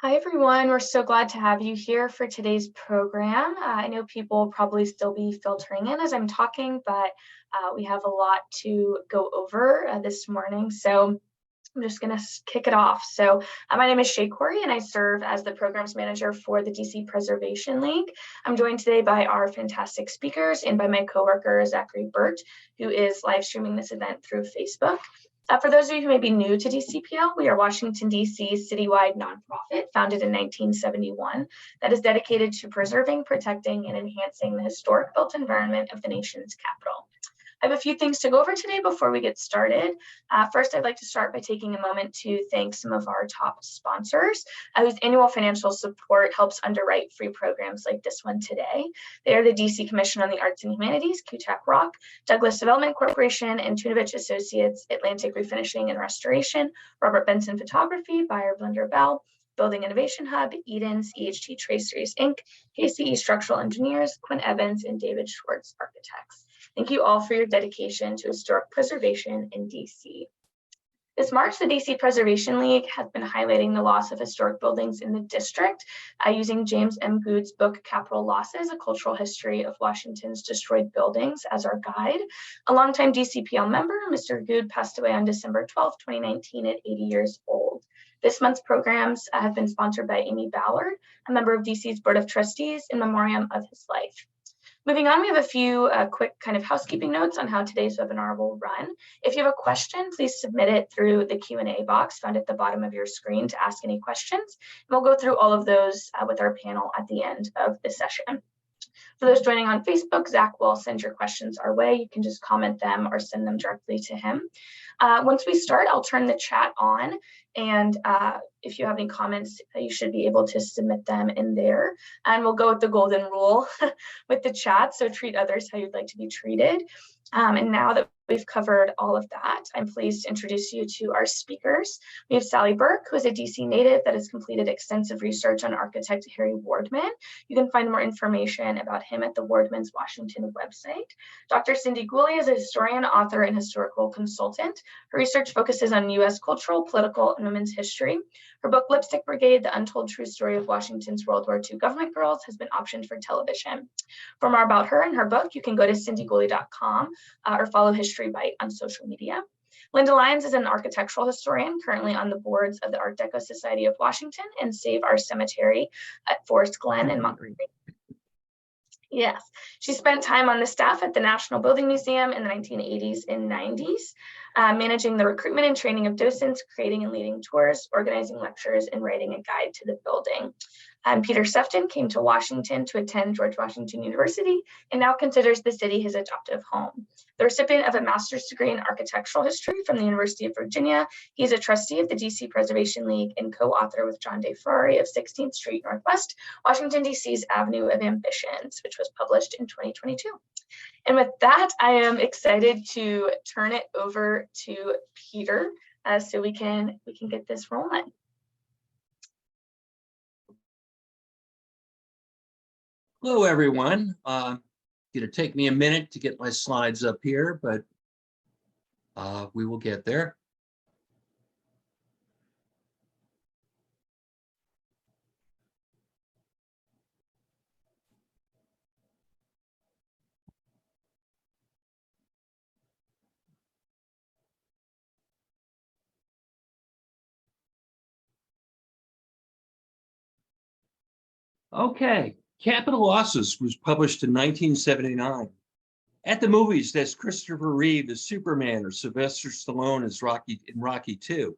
Hi, everyone. We're so glad to have you here for today's program. I know people will probably still be filtering in as I'm talking, but we have a lot to go over this morning. So I'm just going to kick it off. My name is Shay Corey, and I serve as the programs manager for the DC Preservation League. I'm joined today by our fantastic speakers and by my coworker, Zachary Burt, who is live streaming this event through Facebook. For those of you who may be new to DCPL, we are Washington, D.C.'s citywide nonprofit founded in 1971 that is dedicated to preserving, protecting, and enhancing the historic built environment of the nation's capital. I have a few things to go over today before we get started. First, I'd like to start by taking a moment to thank some of our top sponsors whose annual financial support helps underwrite free programs like this one today. They are the DC Commission on the Arts and Humanities, QTAC Rock, Douglas Development Corporation, and Tunovich Associates, Atlantic Refinishing and Restoration, Robert Benson Photography, Buyer Blender Bell, Building Innovation Hub, Eden's, EHT Tracers Inc., KCE Structural Engineers, Quinn Evans, and David Schwartz Architects. Thank you all for your dedication to historic preservation in DC. This March, the DC Preservation League has been highlighting the loss of historic buildings in the district using James M. Goode's book, Capital Losses, A Cultural History of Washington's Destroyed Buildings as our guide. A longtime DCPL member, Mr. Goode passed away on December 12, 2019 at 80 years old. This month's programs have been sponsored by Amy Ballard, a member of DC's Board of Trustees, in memoriam of his life. Moving on, we have a few quick kind of housekeeping notes on how today's webinar will run. If you have a question, please submit it through the Q&A box found at the bottom of your screen to ask any questions. And we'll go through all of those with our panel at the end of the session. For those joining on Facebook, Zach will send your questions our way. You can just comment them or send them directly to him. Once we start, I'll turn the chat on, and if you have any comments, you should be able to submit them in there. And we'll go with the golden rule with the chat, so treat others how you'd like to be treated. And now that we've covered all of that, I'm pleased to introduce you to our speakers. We have Sally Burke, who is a DC native that has completed extensive research on architect Harry Wardman. You can find more information about him at the Wardman's Washington website. Dr. Cindy Goode is a historian, author, and historical consultant. Her research focuses on U.S. cultural, political, and women's history. Her book, Lipstick Brigade, The Untold True Story of Washington's World War II Government Girls, has been optioned for television. For more about her and her book, you can go to cindygooley.com or follow History Bite on social media. Linda Lyons is an architectural historian, currently on the boards of the Art Deco Society of Washington and Save Our Cemetery at Forest Glen in Montgomery. Yes, she spent time on the staff at the National Building Museum in the 1980s and 90s, managing the recruitment and training of docents, creating and leading tours, organizing lectures, and writing a guide to the building. Peter Sefton came to Washington to attend George Washington University and now considers the city his adoptive home. The recipient of a master's degree in architectural history from the University of Virginia, he's a trustee of the DC Preservation League and co-author with John Day Ferrari of 16th Street Northwest, Washington, DC's Avenue of Ambitions, which was published in 2022. And with that, I am excited to turn it over to Peter so we can get this rolling. Hello, everyone. It'll take me a minute to get my slides up here, but we will get there. Okay. Capital Losses was published in 1979. At the movies, that's Christopher Reeve as Superman or Sylvester Stallone as Rocky in Rocky II.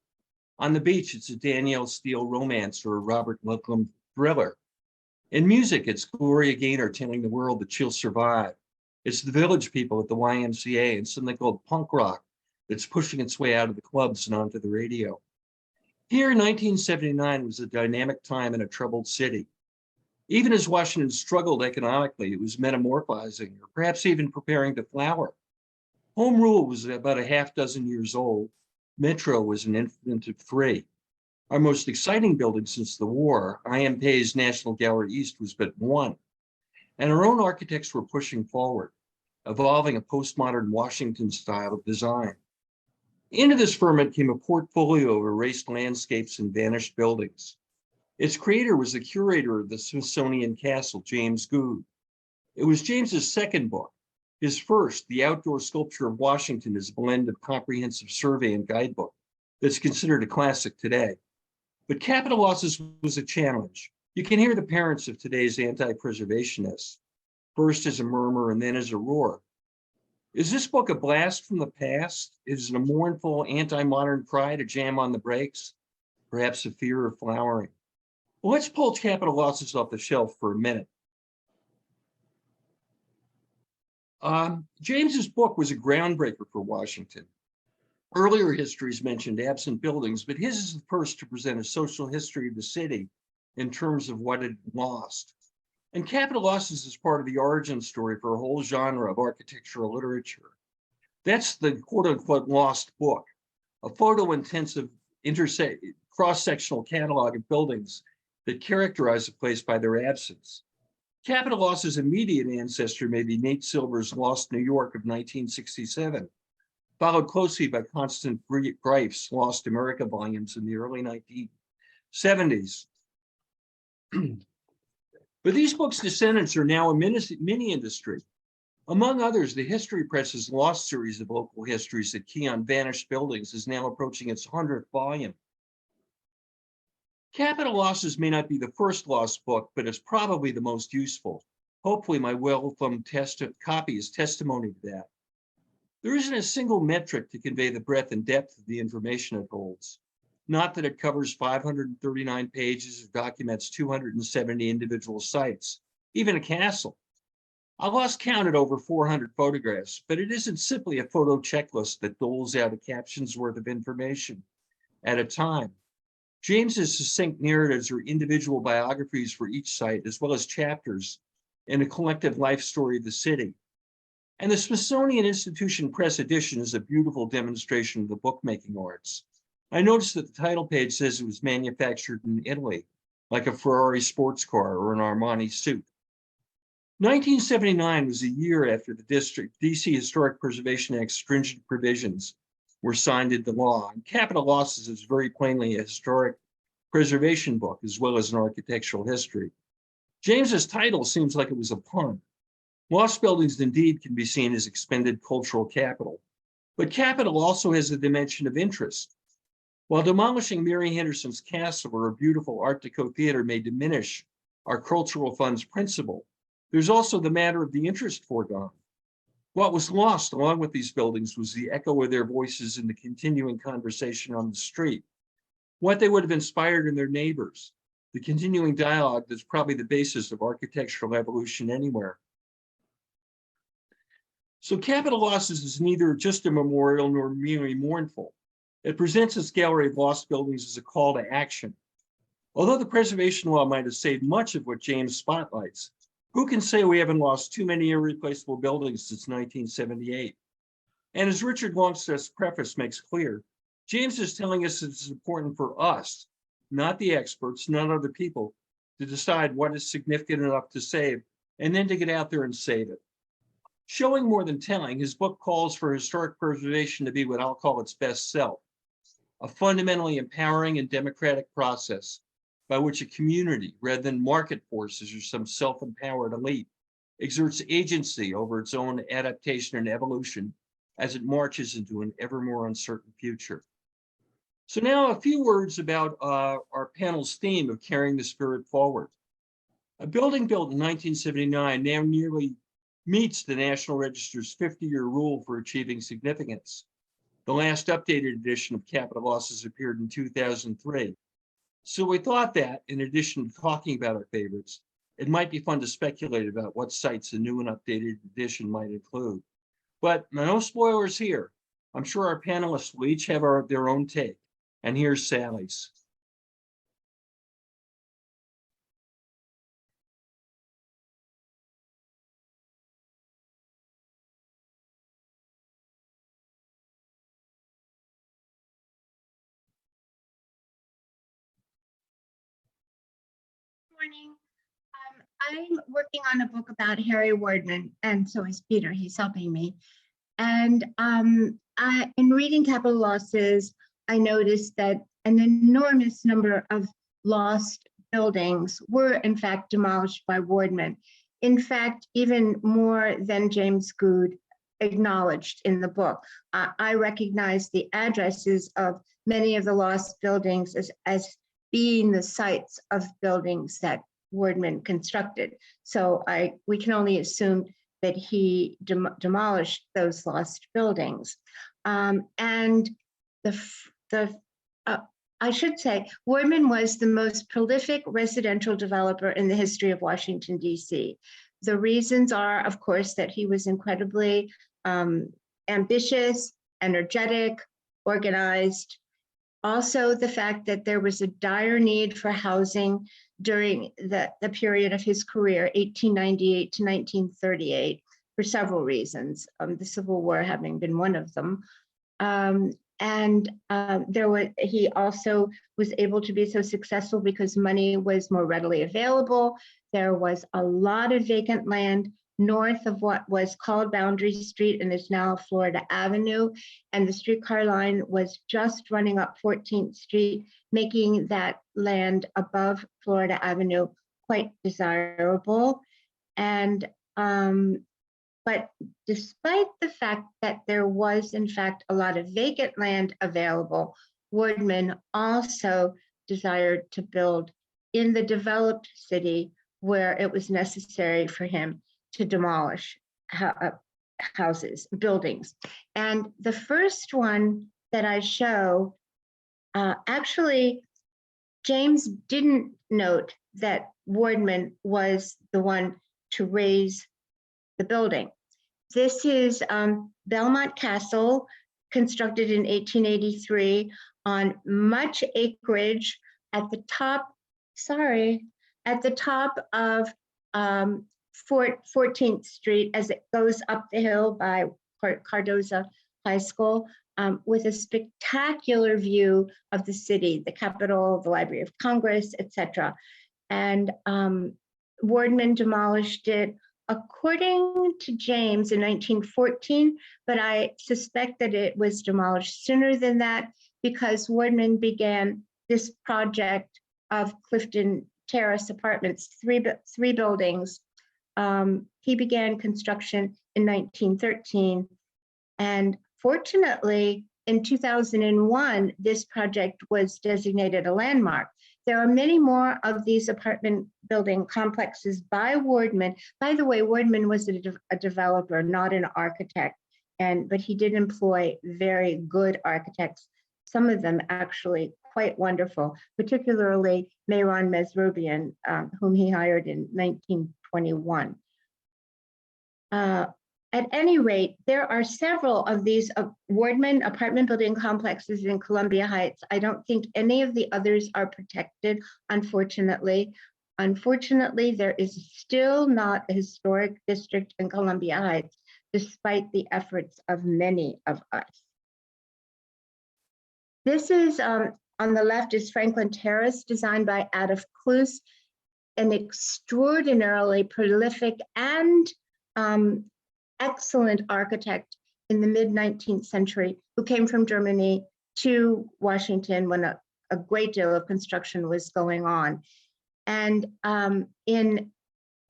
On the beach, it's a Danielle Steele romance or a Robert Ludlum thriller. In music, it's Gloria Gaynor telling the world that she'll survive. It's the Village People at the YMCA and something called punk rock that's pushing its way out of the clubs and onto the radio. Here in 1979 was a dynamic time in a troubled city. Even as Washington struggled economically, it was metamorphizing, or perhaps even preparing to flower. Home rule was about a half dozen years old. Metro was an infant of 3. Our most exciting building since the war, I.M. Pei's National Gallery East, was but 1. And our own architects were pushing forward, evolving a postmodern Washington style of design. Into this ferment came a portfolio of erased landscapes and vanished buildings. Its creator was the curator of the Smithsonian Castle, James Goode. It was James's second book. His first, The Outdoor Sculpture of Washington, is a blend of comprehensive survey and guidebook that's considered a classic today. But capital losses was a challenge. You can hear the parents of today's anti-preservationists, first as a murmur and then as a roar. Is this book a blast from the past? Is it a mournful anti-modern cry to jam on the brakes? Perhaps a fear of flowering? Well, let's pull capital losses off the shelf for a minute. James's book was a groundbreaker for Washington. Earlier histories mentioned absent buildings, but his is the first to present a social history of the city in terms of what it lost. And capital losses is part of the origin story for a whole genre of architectural literature. That's the quote unquote lost book, a photo-intensive cross-sectional catalog of buildings that characterize a place by their absence. Capital losses' immediate ancestor may be Nate Silver's Lost New York of 1967, followed closely by Constant Greif's Lost America volumes in the early 1970s. But these books' descendants are now a mini industry. Among others, the History Press's Lost series of local histories that key on vanished buildings is now approaching its 100th volume. Capital Losses may not be the first lost book, but it's probably the most useful. Hopefully my well-thumbed copy is testimony to that. There isn't a single metric to convey the breadth and depth of the information it holds. Not that it covers 539 pages or documents 270 individual sites, even a castle. I lost count at over 400 photographs, but it isn't simply a photo checklist that doles out a caption's worth of information at a time. James's succinct narratives are individual biographies for each site, as well as chapters in a collective life story of the city. And the Smithsonian Institution Press edition is a beautiful demonstration of the bookmaking arts. I noticed that the title page says it was manufactured in Italy, like a Ferrari sports car or an Armani suit. 1979 was a year after the DC Historic Preservation Act's stringent provisions were signed into law. And Capital Losses is very plainly a historic preservation book, as well as an architectural history. James's title seems like it was a pun. Lost buildings indeed can be seen as expended cultural capital, but capital also has a dimension of interest. While demolishing Mary Henderson's castle or a beautiful Art Deco theater may diminish our cultural fund's principle, there's also the matter of the interest foregone. What was lost along with these buildings was the echo of their voices in the continuing conversation on the street, what they would have inspired in their neighbors, the continuing dialogue that's probably the basis of architectural evolution anywhere. So Capital Losses is neither just a memorial nor merely mournful. It presents its gallery of lost buildings as a call to action. Although the preservation law might have saved much of what James spotlights, who can say we haven't lost too many irreplaceable buildings since 1978? And as Richard Longstaff's preface makes clear, James is telling us it's important for us, not the experts, not other people, to decide what is significant enough to save, and then to get out there and save it. Showing more than telling, his book calls for historic preservation to be what I'll call its best self, a fundamentally empowering and democratic process by which a community, rather than market forces or some self-empowered elite, exerts agency over its own adaptation and evolution as it marches into an ever more uncertain future. So now a few words about our panel's theme of carrying the spirit forward. A building built in 1979 now nearly meets the National Register's 50-year rule for achieving significance. The last updated edition of Capital Losses appeared in 2003. So we thought that, in addition to talking about our favorites, it might be fun to speculate about what sites a new and updated edition might include. But no spoilers here. I'm sure our panelists will each have their own take. And here's Sally's. Morning. I'm working on a book about Harry Wardman, and so is Peter. He's helping me. And in reading Capital Losses, I noticed that an enormous number of lost buildings were in fact demolished by Wardman. In fact, even more than James Goode acknowledged in the book. I recognize the addresses of many of the lost buildings as being the sites of buildings that Wardman constructed. So we can only assume that he demolished those lost buildings. And I should say, Wardman was the most prolific residential developer in the history of Washington, D.C. The reasons are, of course, that he was incredibly ambitious, energetic, organized. Also, the fact that there was a dire need for housing during the period of his career, 1898 to 1938, for several reasons, the Civil War having been one of them. He also was able to be so successful because money was more readily available. There was a lot of vacant land north of what was called Boundary Street and is now Florida Avenue. And the streetcar line was just running up 14th Street, making that land above Florida Avenue quite desirable. And but despite the fact that there was, in fact, a lot of vacant land available, Wardman also desired to build in the developed city where it was necessary for him to demolish houses, buildings. And the first one that I show, actually, James didn't note that Wardman was the one to raise the building. This is Belmont Castle, constructed in 1883 on much acreage at the top of 14th Street as it goes up the hill by Cardoza High School, with a spectacular view of the city, the Capitol, the Library of Congress, etc. And Wardman demolished it according to James in 1914, but I suspect that it was demolished sooner than that because Wardman began this project of Clifton Terrace Apartments, three buildings. He began construction in 1913, and fortunately, in 2001, this project was designated a landmark. There are many more of these apartment building complexes by Wardman. By the way, Wardman was a developer, not an architect, but he did employ very good architects, some of them actually quite wonderful, particularly Meyron Mesrobian, whom he hired in 1921. At any rate, there are several of these Wardman apartment building complexes in Columbia Heights. I don't think any of the others are protected, unfortunately. Unfortunately, there is still not a historic district in Columbia Heights, despite the efforts of many of us. This is, on the left is Franklin Terrace, designed by Adolf Kloos, an extraordinarily prolific and excellent architect in the mid-19th century who came from Germany to Washington when a great deal of construction was going on. And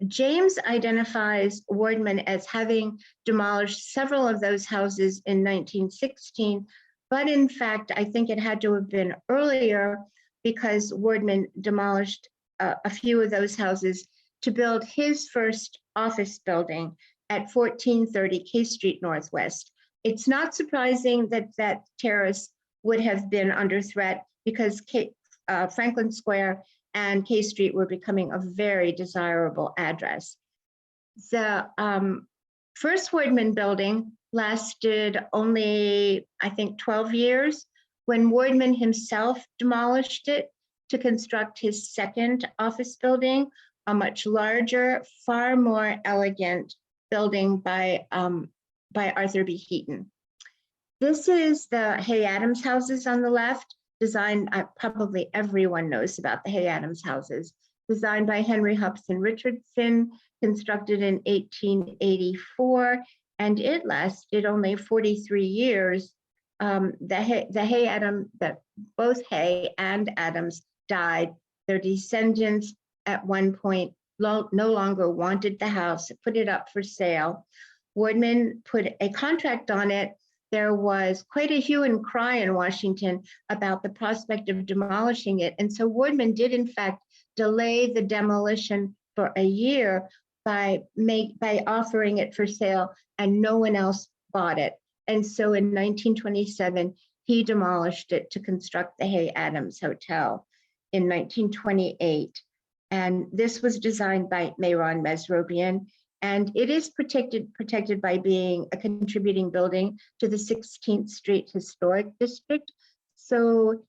James identifies Wardman as having demolished several of those houses in 1916, but in fact, I think it had to have been earlier because Wardman demolished a few of those houses to build his first office building at 1430 K Street Northwest. It's not surprising that that terrace would have been under threat because Franklin Square and K Street were becoming a very desirable address. The first Wardman building lasted only, I think, 12 years when Wardman himself demolished it to construct his second office building, a much larger, far more elegant building by Arthur B. Heaton. This is the Hay Adams houses on the left, designed, probably everyone knows about the Hay Adams houses, designed by Henry Hobson Richardson, constructed in 1884, and it lasted only 43 years. Both Hay and Adams died Their descendants at one point no longer wanted the house, put it up for sale. Boardman put a contract on it. There was quite a hue and cry in Washington about the prospect of demolishing it. And so Boardman did, in fact, delay the demolition for a year by offering it for sale, and no one else bought it. And so in 1927, he demolished it to construct the Hay Adams Hotel in 1928. And this was designed by Mehran Mesrobian, and it is protected by being a contributing building to the 16th Street Historic District. So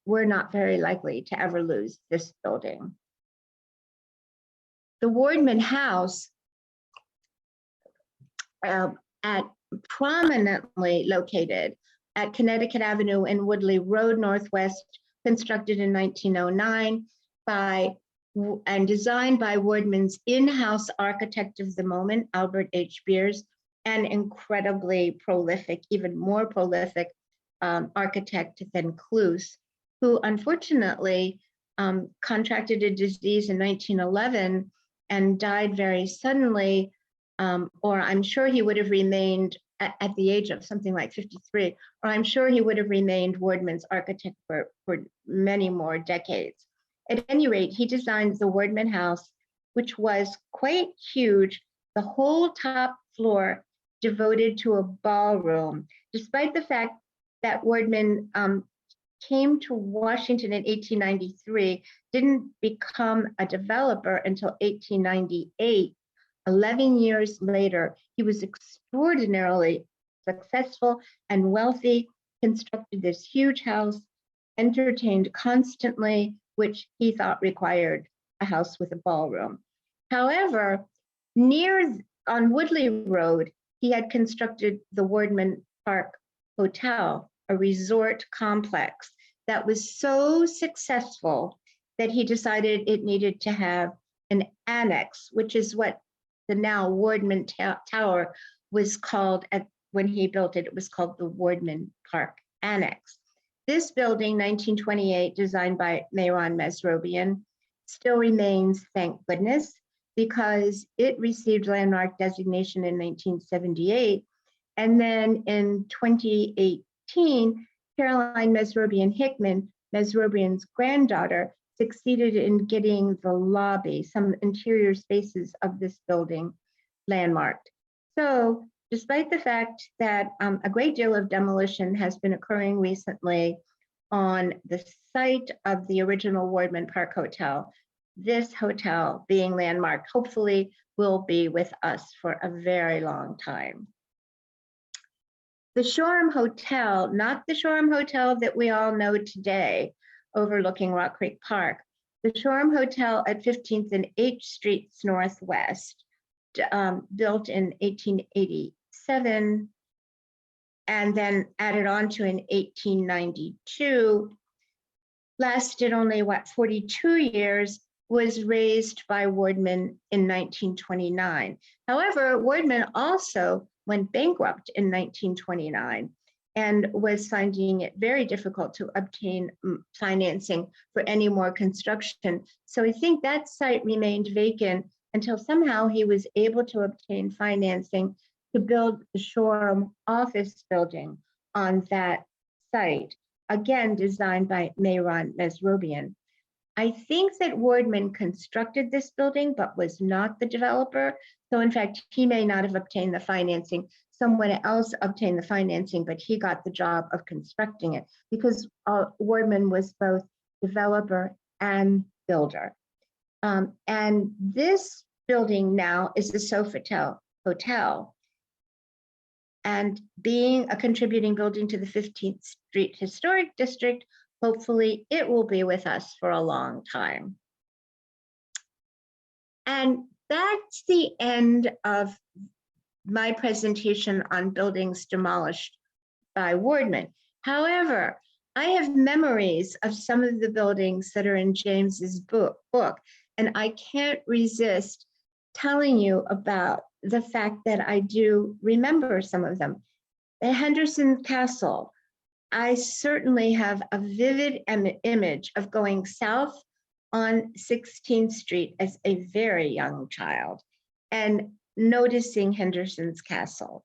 we're not very likely to ever lose this building. The Boardman House, prominently located at Connecticut Avenue and Woodley Road Northwest, constructed in 1909 and designed by Boardman's in-house architect of the moment, Albert H. Beers, an incredibly prolific, even more prolific architect than Cluse, who unfortunately contracted a disease in 1911 and died very suddenly, or I'm sure he would have remained at the age of something like 53, or I'm sure he would have remained Boardman's architect for many more decades. At any rate, he designed the Boardman House, which was quite huge, the whole top floor devoted to a ballroom, despite the fact that Boardman came to Washington in 1893, didn't become a developer until 1898. 11 years later, he was extraordinarily successful and wealthy, constructed this huge house, entertained constantly, which he thought required a house with a ballroom. However, on Woodley Road, he had constructed the Boardman Park Hotel, a resort complex that was so successful that he decided it needed to have an annex, which is what the now Boardman Tower was called when he built it. It was called the Boardman Park Annex. This building, 1928, designed by Mehran Mesrobian, still remains, thank goodness, because it received landmark designation in 1978. And then in 2018, Caroline Mesrobian Hickman, Mesrobian's granddaughter, succeeded in getting the lobby, some interior spaces of this building, landmarked. So despite the fact that a great deal of demolition has been occurring recently on the site of the original Boardman Park Hotel, this hotel being landmarked hopefully will be with us for a very long time. The Shoreham Hotel, not the Shoreham Hotel that we all know today, overlooking Rock Creek Park. The Shoreham Hotel at 15th and H Streets Northwest, built in 1887 and then added on to in 1892, lasted only 42 years, was raised by Boardman in 1929. However, Boardman also went bankrupt in 1929 and was finding it very difficult to obtain financing for any more construction. So I think that site remained vacant until somehow he was able to obtain financing to build the Shoreham office building on that site, again designed by Mehran Mesrobian. I think that Boardman constructed this building, but was not the developer. So in fact, he may not have obtained the financing. Someone else obtained the financing, but he got the job of constructing it because Boardman was both developer and builder. And this building now is the Sofitel Hotel. And being a contributing building to the 15th Street Historic District, hopefully it will be with us for a long time. And that's the end of my presentation on buildings demolished by Boardman. However, I have memories of some of the buildings that are in James's book, and I can't resist telling you about the fact that I do remember some of them. The Henderson Castle, I certainly have a vivid image of going south on 16th Street as a very young child and noticing Henderson's Castle.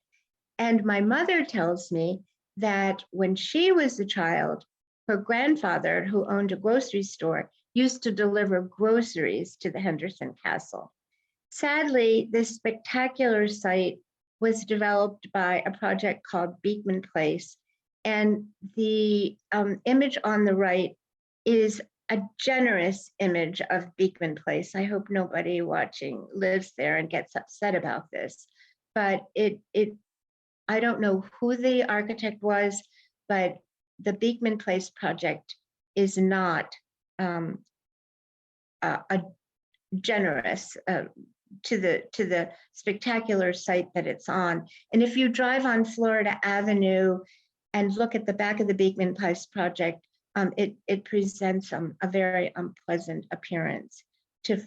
And my mother tells me that when she was a child, her grandfather, who owned a grocery store, used to deliver groceries to the Henderson Castle. Sadly, this spectacular site was developed by a project called Beekman Place. And the image on the right is a generous image of Beekman Place. I hope nobody watching lives there and gets upset about this. But I don't know who the architect was, but the Beekman Place project is not a generous to the spectacular site that it's on. And if you drive on Florida Avenue and look at the back of the Beekman Place project, it presents a very unpleasant appearance to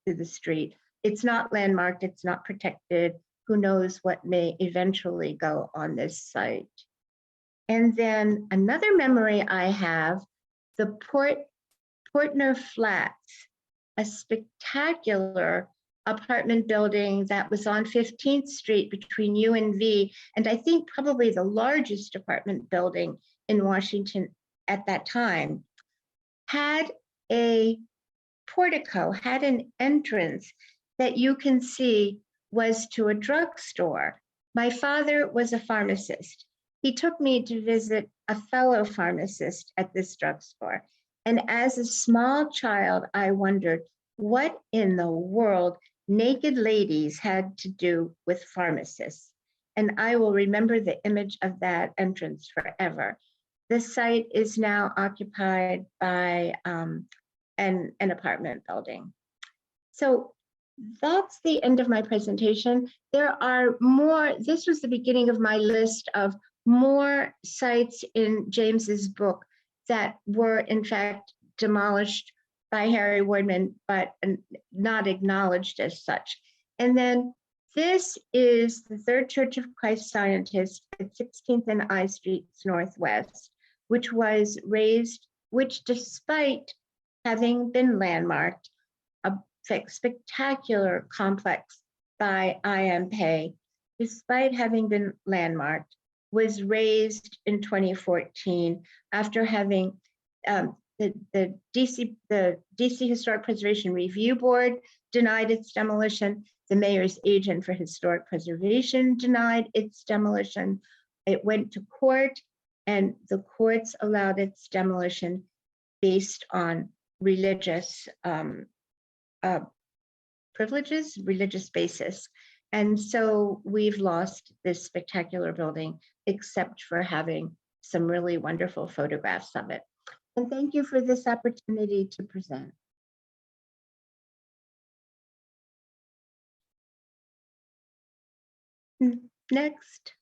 the street. It's not landmarked, it's not protected. Who knows what may eventually go on this site. And then another memory I have, the Portner Flats, a spectacular apartment building that was on 15th Street between U and V, and I think probably the largest apartment building in Washington at that time, had a portico, had an entrance that you can see was to a drugstore. My father was a pharmacist. He took me to visit a fellow pharmacist at this drugstore. And as a small child, I wondered what in the world naked ladies had to do with pharmacists. And I will remember the image of that entrance forever. This site is now occupied by an apartment building. So that's the end of my presentation. There are more. This was the beginning of my list of more sites in James's book that were in fact demolished by Harry Wardman, but not acknowledged as such. And then this is the Third Church of Christ Scientist at 16th and I Streets Northwest, which was raised, which despite having been landmarked, a spectacular complex by I.M. Pei, despite having been landmarked, was raised in 2014 after having the DC Historic Preservation Review Board denied its demolition. The mayor's agent for historic preservation denied its demolition. It went to court, and the courts allowed its demolition based on religious privileges, religious basis. And so we've lost this spectacular building, except for having some really wonderful photographs of it. And thank you for this opportunity to present. Next.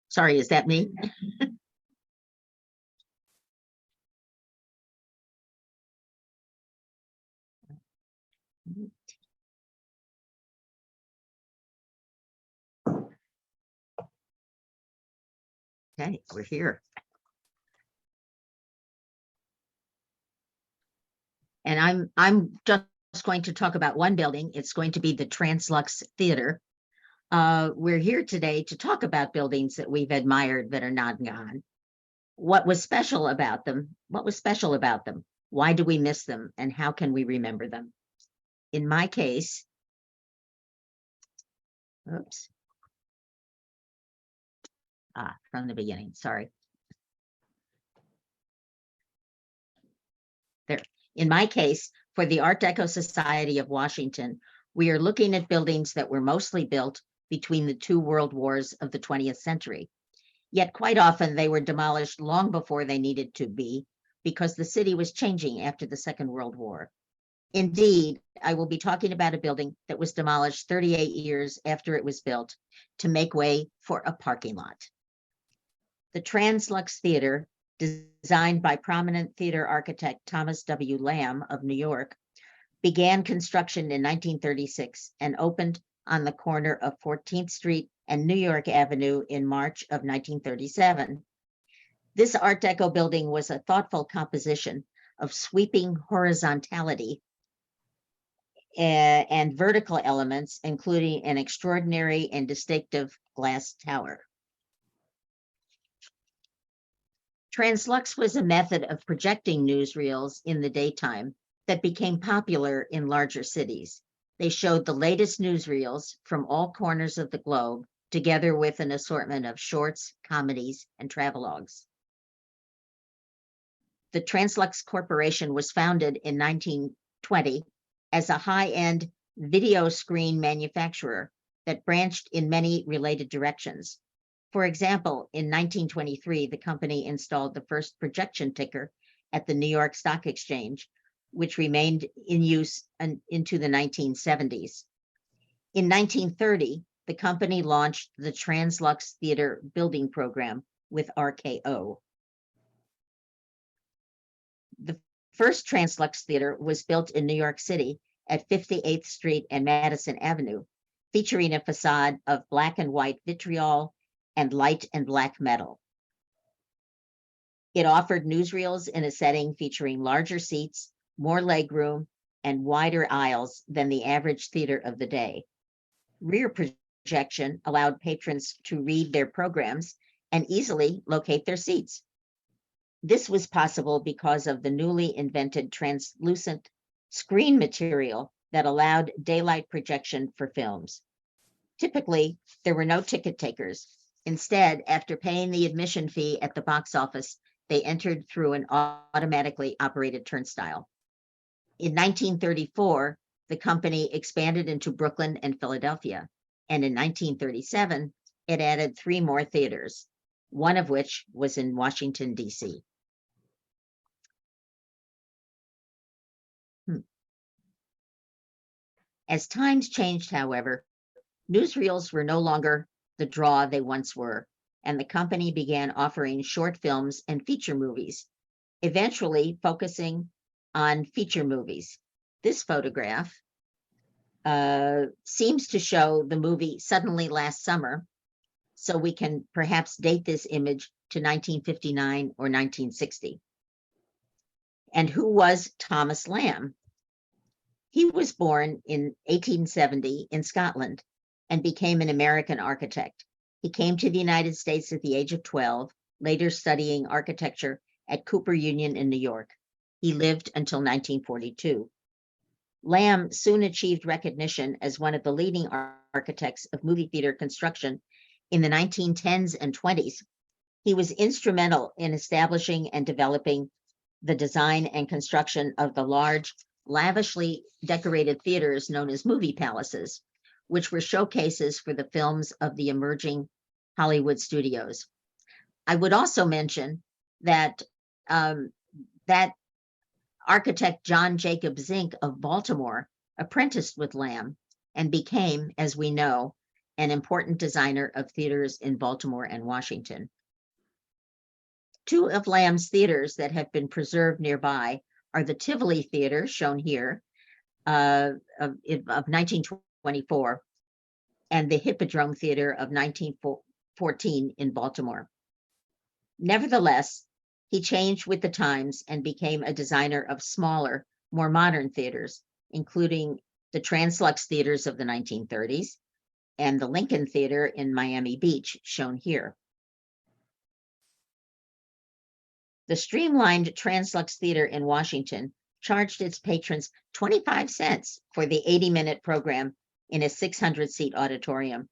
Sorry, is that me? Okay, we're here. And I'm just going to talk about one building. It's going to be the Translux Theater. We're here today to talk about buildings that we've admired that are not gone. What was special about them? What was special about them? Why do we miss them? And how can we remember them? In my case, oops. From the beginning, sorry. There. In my case, for the Art Deco Society of Washington, we are looking at buildings that were mostly built between the two world wars of the 20th century. Yet quite often they were demolished long before they needed to be, because the city was changing after the Second World War. Indeed, I will be talking about a building that was demolished 38 years after it was built to make way for a parking lot. The Translux Theater, designed by prominent theater architect Thomas W. Lamb of New York, began construction in 1936 and opened on the corner of 14th Street and New York Avenue in March of 1937. This Art Deco building was a thoughtful composition of sweeping horizontality and vertical elements, including an extraordinary and distinctive glass tower. Translux was a method of projecting newsreels in the daytime that became popular in larger cities. They showed the latest newsreels from all corners of the globe, together with an assortment of shorts, comedies, and travelogues. The Translux Corporation was founded in 1920 as a high-end video screen manufacturer that branched in many related directions. For example, in 1923, the company installed the first projection ticker at the New York Stock Exchange, which remained in use into the 1970s. In 1930, the company launched the Translux Theater Building Program with RKO. The first Translux Theater was built in New York City at 58th Street and Madison Avenue, featuring a facade of black and white vitriol and light and black metal. It offered newsreels in a setting featuring larger seats, more legroom, and wider aisles than the average theater of the day. Rear projection allowed patrons to read their programs and easily locate their seats. This was possible because of the newly invented translucent screen material that allowed daylight projection for films. Typically, there were no ticket takers. Instead, after paying the admission fee at the box office, they entered through an automatically operated turnstile. In 1934, the company expanded into Brooklyn and Philadelphia, and in 1937, it added 3 more theaters, one of which was in Washington, D.C. As times changed, however, newsreels were no longer the draw they once were, and the company began offering short films and feature movies, eventually focusing on feature movies. This photograph seems to show the movie Suddenly Last Summer, so we can perhaps date this image to 1959 or 1960. And who was Thomas Lamb? He was born in 1870 in Scotland and became an American architect. He came to the United States at the age of 12, later studying architecture at Cooper Union in New York. He lived until 1942. Lamb soon achieved recognition as one of the leading architects of movie theater construction in the 1910s and 20s. He was instrumental in establishing and developing the design and construction of the large, lavishly decorated theaters known as movie palaces, which were showcases for the films of the emerging Hollywood studios. I would also mention that that architect John Jacob Zink of Baltimore apprenticed with Lamb and became, as we know, an important designer of theaters in Baltimore and Washington. 2 of Lamb's theaters that have been preserved nearby are the Tivoli Theater, shown here, of 1924, and the Hippodrome Theater of 1914 in Baltimore. Nevertheless, he changed with the times and became a designer of smaller, more modern theaters, including the Translux theaters of the 1930s and the Lincoln Theater in Miami Beach, shown here. The streamlined Translux Theater in Washington charged its patrons 25 cents for the 80-minute program in a 600-seat auditorium.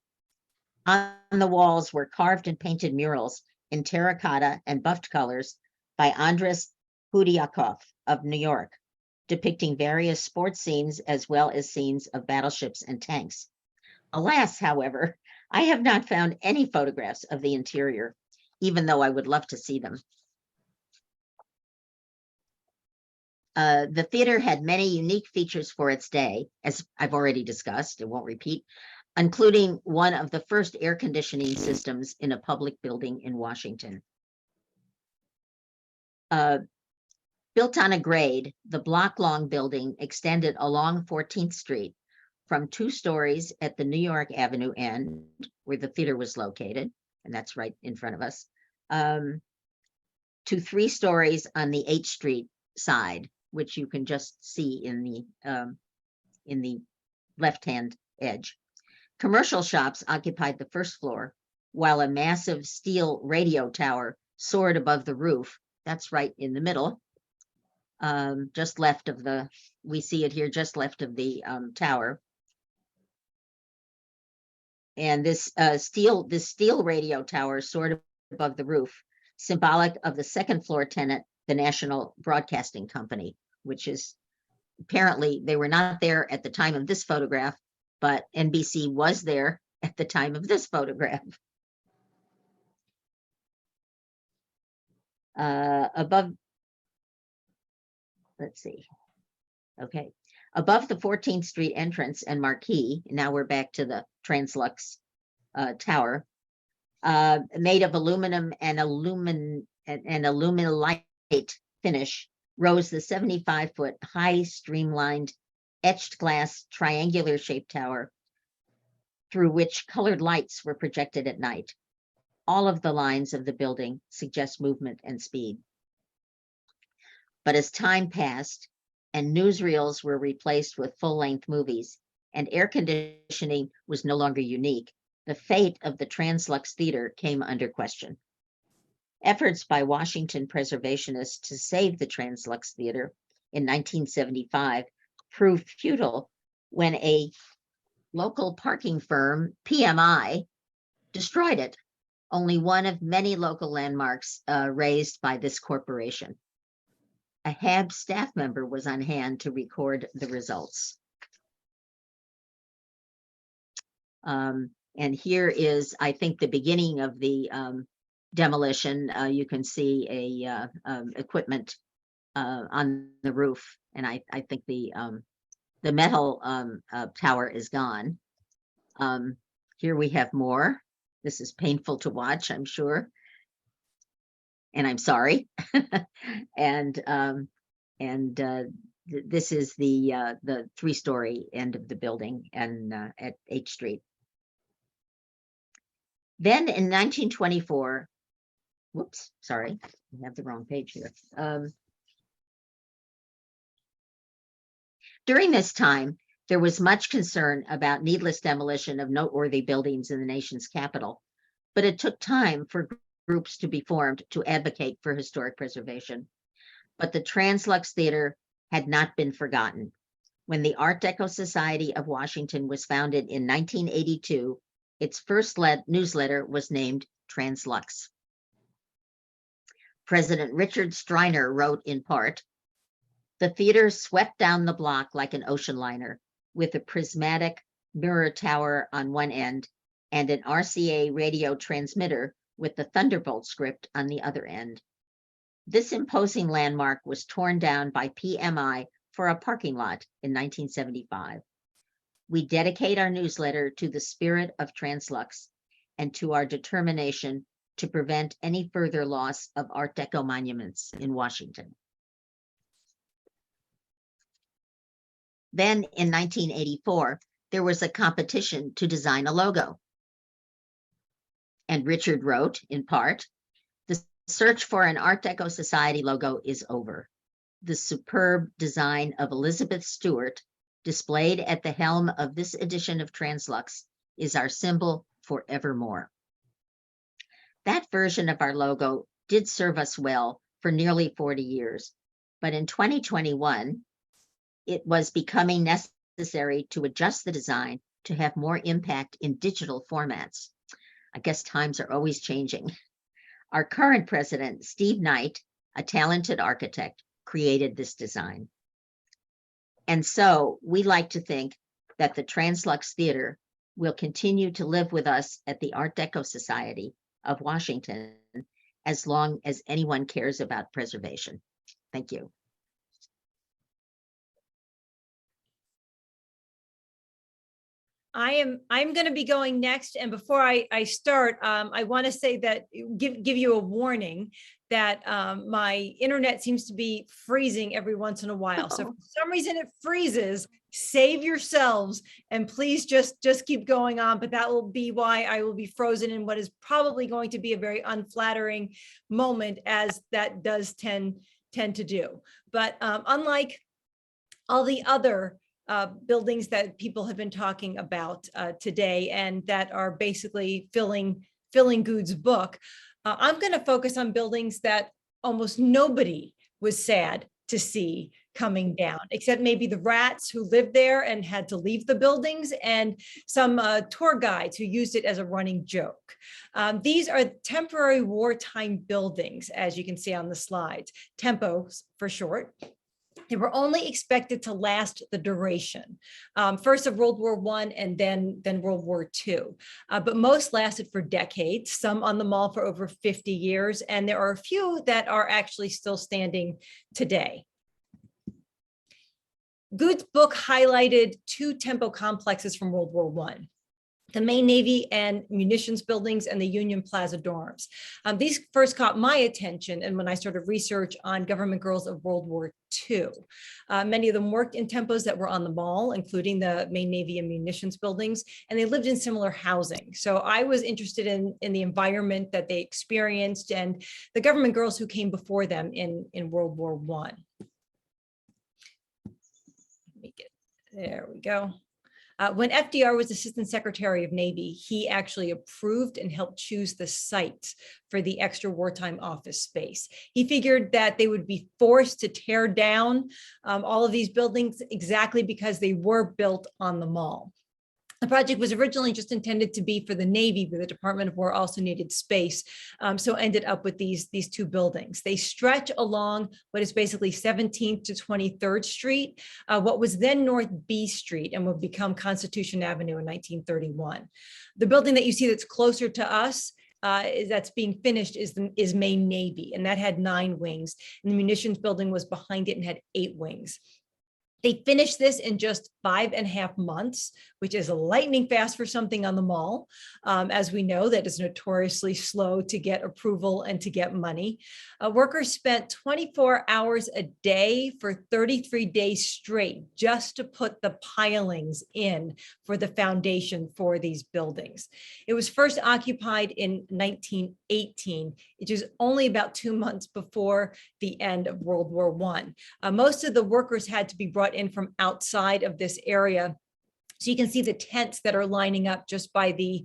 On the walls were carved and painted murals in terracotta and buffed colors by Andres Hudiakov of New York, depicting various sports scenes as well as scenes of battleships and tanks. Alas, however, I have not found any photographs of the interior, even though I would love to see them. The theater had many unique features for its day, as I've already discussed, I won't repeat, including one of the first air conditioning systems in a public building in Washington. Built on a grade, the block-long building extended along 14th Street, from 2 stories at the New York Avenue end, where the theater was located, and that's right in front of us, to 3 stories on the 8th Street side, which you can just see in the left-hand edge. Commercial shops occupied the 1st floor, while a massive steel radio tower soared above the roof. That's right in the middle, just left of the, we see it here, just left of the tower. And this steel radio tower soared above the roof, symbolic of the 2nd floor tenant, the National Broadcasting Company, which is apparently, they were not there at the time of this photograph, but NBC was there at the time of this photograph. Above, let's see. Okay. Above the 14th Street entrance and marquee, now we're back to the Translux tower, made of aluminum and aluminolite finish, rose the 75-foot high streamlined etched glass triangular shaped tower through which colored lights were projected at night. All of the lines of the building suggest movement and speed. But as time passed and newsreels were replaced with full-length movies and air conditioning was no longer unique, the fate of the Translux Theater came under question. Efforts by Washington preservationists to save the Translux Theater in 1975 proved futile when a local parking firm, PMI, destroyed it, only one of many local landmarks raised by this corporation. A HAB staff member was on hand to record the results. And here is, I think, the beginning of the demolition. You can see a equipment on the roof, and I think the metal tower is gone. Here we have more. This is painful to watch, I'm sure, and I'm sorry. and this is the 3-story end of the building and at 8th Street. Then in 1924, whoops, sorry, I have the wrong page here. During this time, there was much concern about needless demolition of noteworthy buildings in the nation's capital, but it took time for groups to be formed to advocate for historic preservation. But the Translux Theater had not been forgotten. When the Art Deco Society of Washington was founded in 1982, its first newsletter was named Translux. President Richard Striner wrote in part, "The theater swept down the block like an ocean liner, with a prismatic mirror tower on one end and an RCA radio transmitter with the Thunderbolt script on the other end. This imposing landmark was torn down by PMI for a parking lot in 1975. We dedicate our newsletter to the spirit of Translux and to our determination to prevent any further loss of Art Deco monuments in Washington." Then in 1984, there was a competition to design a logo. And Richard wrote, in part, "The search for an Art Deco Society logo is over. The superb design of Elizabeth Stewart, displayed at the helm of this edition of Translux, is our symbol forevermore." That version of our logo did serve us well for nearly 40 years, but in 2021, it was becoming necessary to adjust the design to have more impact in digital formats. I guess times are always changing. Our current president, Steve Knight, a talented architect, created this design. And so we like to think that the Translux Theater will continue to live with us at the Art Deco Society of Washington as long as anyone cares about preservation. Thank you. I'm going to be going next, and before I start, I want to say that give you a warning that my internet seems to be freezing every once in a while. So if for some reason it freezes, save yourselves and please just keep going on. But that will be why I will be frozen in what is probably going to be a very unflattering moment, as that does tend to do. But unlike all the other buildings that people have been talking about today and that are basically filling Goode's book, I'm going to focus on buildings that almost nobody was sad to see coming down, except maybe the rats who lived there and had to leave the buildings, and some tour guides who used it as a running joke. These are temporary wartime buildings, as you can see on the slides, TEMPOs for short. They were only expected to last the duration, first of World War I and then World War II. But most lasted for decades, some on the mall for over 50 years, and there are a few that are actually still standing today. Goode's book highlighted two TEMPO complexes from World War I. The main Navy and munitions buildings and the Union Plaza dorms. These first caught my attention and when I started research on government girls of World War II. Many of them worked in TEMPOs that were on the mall, including the main Navy and munitions buildings, and they lived in similar housing. So I was interested in the environment that they experienced and the government girls who came before them in World War I. There we go. When FDR was Assistant Secretary of Navy, he actually approved and helped choose the site for the extra wartime office space. He figured that they would be forced to tear down all of these buildings exactly because they were built on the mall. The project was originally just intended to be for the Navy, but the Department of War also needed space, so ended up with these two buildings. They stretch along what is basically 17th to 23rd Street, what was then North B Street and would become Constitution Avenue in 1931. The building that you see that's closer to us that's being finished is main Navy, and that had 9 wings. And the munitions building was behind it and had 8 wings. They finished this in just 5.5 months, which is lightning fast for something on the mall. As we know, that is notoriously slow to get approval and to get money. Workers spent 24 hours a day for 33 days straight just to put the pilings in for the foundation for these buildings. It was first occupied in 1918, which is only about 2 months before the end of World War I. Most of the workers had to be brought in from outside of this area. So you can see the tents that are lining up just by the